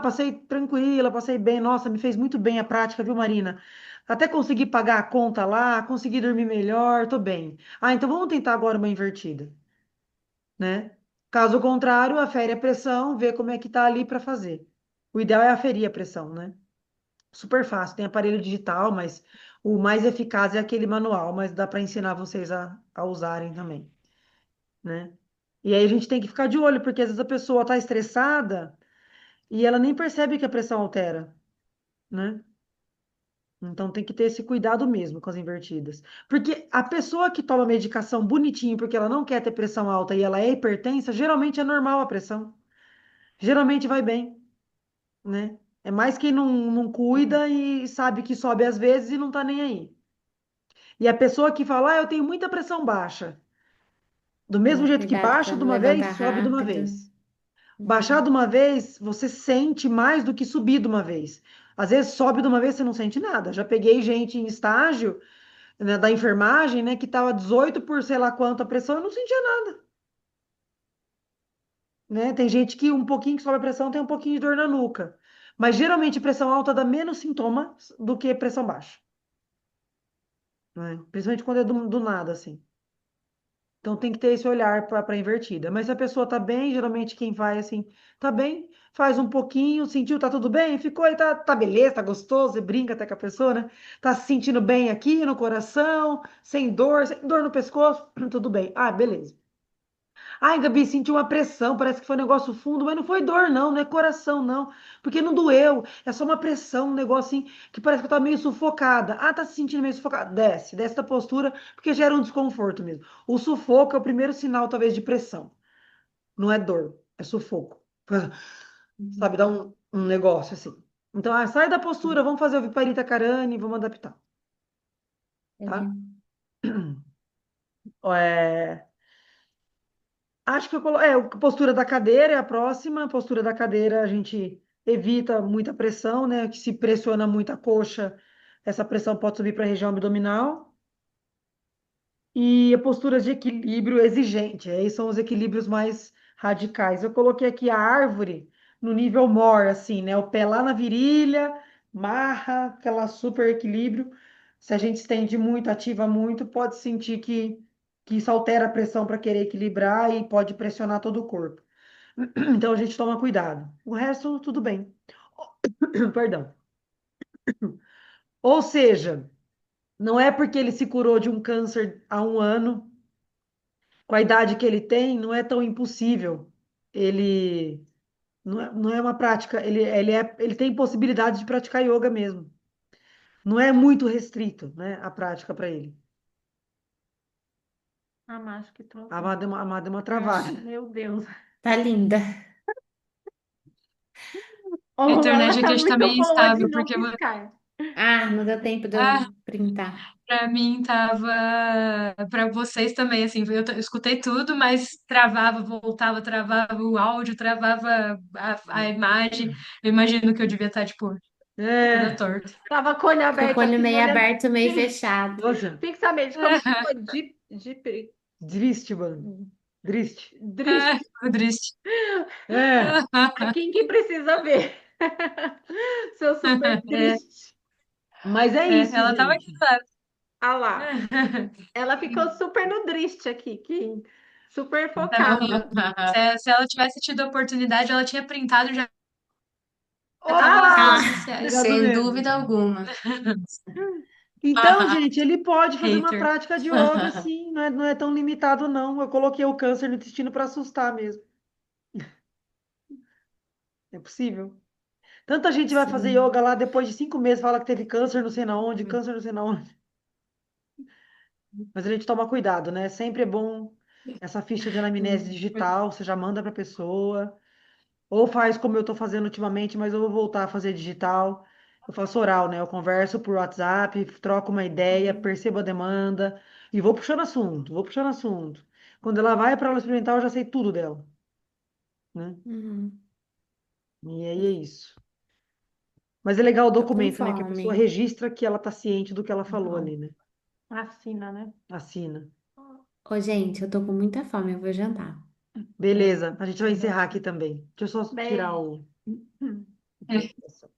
Passei tranquila, passei bem. Nossa, me fez muito bem a prática, viu, Marina? Até consegui pagar a conta lá, consegui dormir melhor, tô bem. Então vamos tentar agora uma invertida, né? Caso contrário, afere a pressão, vê como é que tá ali para fazer. O ideal é aferir a pressão, né? Super fácil, tem aparelho digital, mas o mais eficaz é aquele manual, mas dá para ensinar vocês a usarem também, né? E aí a gente tem que ficar de olho, porque às vezes a pessoa está estressada e ela nem percebe que a pressão altera, né? Então tem que ter esse cuidado mesmo com as invertidas. Porque a pessoa que toma medicação bonitinho porque ela não quer ter pressão alta e ela é hipertensa, geralmente é normal a pressão. Geralmente vai bem, né? É mais quem não cuida e sabe que sobe às vezes e não tá nem aí. E a pessoa que fala, eu tenho muita pressão baixa. Do mesmo jeito que Cuidado baixa para de não uma vez, levantar sobe de uma rápido. vez. Baixar Uhum. de uma vez, você sente mais do que subir de uma vez. Às vezes sobe de uma vez, você não sente nada. Já peguei gente em estágio, né, da enfermagem, né, que estava 18 por sei lá quanto a pressão e não sentia nada, né? Tem gente que um pouquinho que sobe a pressão tem um pouquinho de dor na nuca. Mas geralmente pressão alta dá menos sintomas do que pressão baixa, né? Principalmente quando é do nada, assim. Então tem que ter esse olhar para invertida. Mas se a pessoa tá bem, geralmente quem vai assim, tá bem, faz um pouquinho, sentiu, tá tudo bem, ficou aí, tá beleza, tá gostoso, você brinca até com a pessoa, né? Tá se sentindo bem aqui no coração, sem dor no pescoço, tudo bem. Ah, beleza. Ai, Gabi, senti uma pressão, parece que foi um negócio fundo, mas não foi dor, não, não é coração, não. Porque não doeu, é só uma pressão, um negócio assim, que parece que eu tava meio sufocada. Ah, tá se sentindo meio sufocada. Desce da postura, porque gera um desconforto mesmo. O sufoco é o primeiro sinal, talvez, de pressão. Não é dor, é sufoco. Uhum. Sabe, dá um negócio assim. Então, sai da postura, vamos fazer o Viparita Karani, vamos adaptar, tá? Entendi. É, acho que a postura da cadeira é a próxima. A postura da cadeira a gente evita muita pressão, né? Que se pressiona muito a coxa, essa pressão pode subir para a região abdominal. E a postura de equilíbrio exigente, aí são os equilíbrios mais radicais. Eu coloquei aqui a árvore no nível mor, assim, né? O pé lá na virilha, marra, aquela super equilíbrio. Se a gente estende muito, ativa muito, pode sentir que isso altera a pressão para querer equilibrar e pode pressionar todo o corpo. Então a gente toma cuidado. O resto, tudo bem. Perdão. Ou seja, não é porque ele se curou de um câncer há um ano, com a idade que ele tem, não é tão impossível. Ele não é uma prática, ele tem possibilidade de praticar yoga mesmo. Não é muito restrito, né, a prática para ele. Ah, mas acho que A trouxe. Amada é uma travada. Acho. Meu Deus. Tá linda. A Oh, ela internet aqui tá hoje tá muito meio boa de instável, não porque piscar. Ah, não deu tempo de eu printar. pra mim tava. Pra vocês também, assim, eu escutei tudo, mas travava, voltava, travava o áudio, travava a imagem. Eu imagino que eu devia estar, tipo, toda É, torta. Tava com o olho Fica com aberto, o olho assim, meio olhando aberto, meio fechado. nossa, fixamente, como se fosse de triste, mano. Triste. triste. Ah, ficou triste. É, Quem que precisa ver? Seu super É, triste. mas é isso, ela tava aqui, gente. sabe? Ah lá. Ela ficou super no triste aqui, que super Tava- focada. se ela tivesse tido a oportunidade, ela tinha printado e já tava nas Ah, redes Opa! sociais. Obrigado sem mesmo. dúvida alguma. Então, gente, ele pode fazer uma Hater. prática de yoga, sim, não é tão limitado, não. Eu coloquei o câncer no intestino para assustar mesmo. É possível. Tanta gente vai fazer Sim. yoga lá depois de 5 meses, fala que teve câncer não sei na onde, câncer não sei na onde. Mas a gente toma cuidado, né? Sempre é bom essa ficha de anamnese digital, você já manda para a pessoa. Ou faz como eu estou fazendo ultimamente, mas eu vou voltar a fazer digital. Eu faço oral, né? Eu converso por WhatsApp, troco uma ideia, percebo a demanda e vou puxando assunto, vou puxando assunto. Quando ela vai para aula experimental, eu já sei tudo dela, né? Uhum. E aí é isso. Mas é legal o Tô com documento, né? Que a pessoa fome. registra que ela tá ciente do que ela falou ali, né? Assina, né? Assina. Ô, gente, eu tô com muita fome, eu vou jantar. Beleza, a gente vai encerrar Beleza. aqui também. Deixa eu só tirar Beijo. o. É.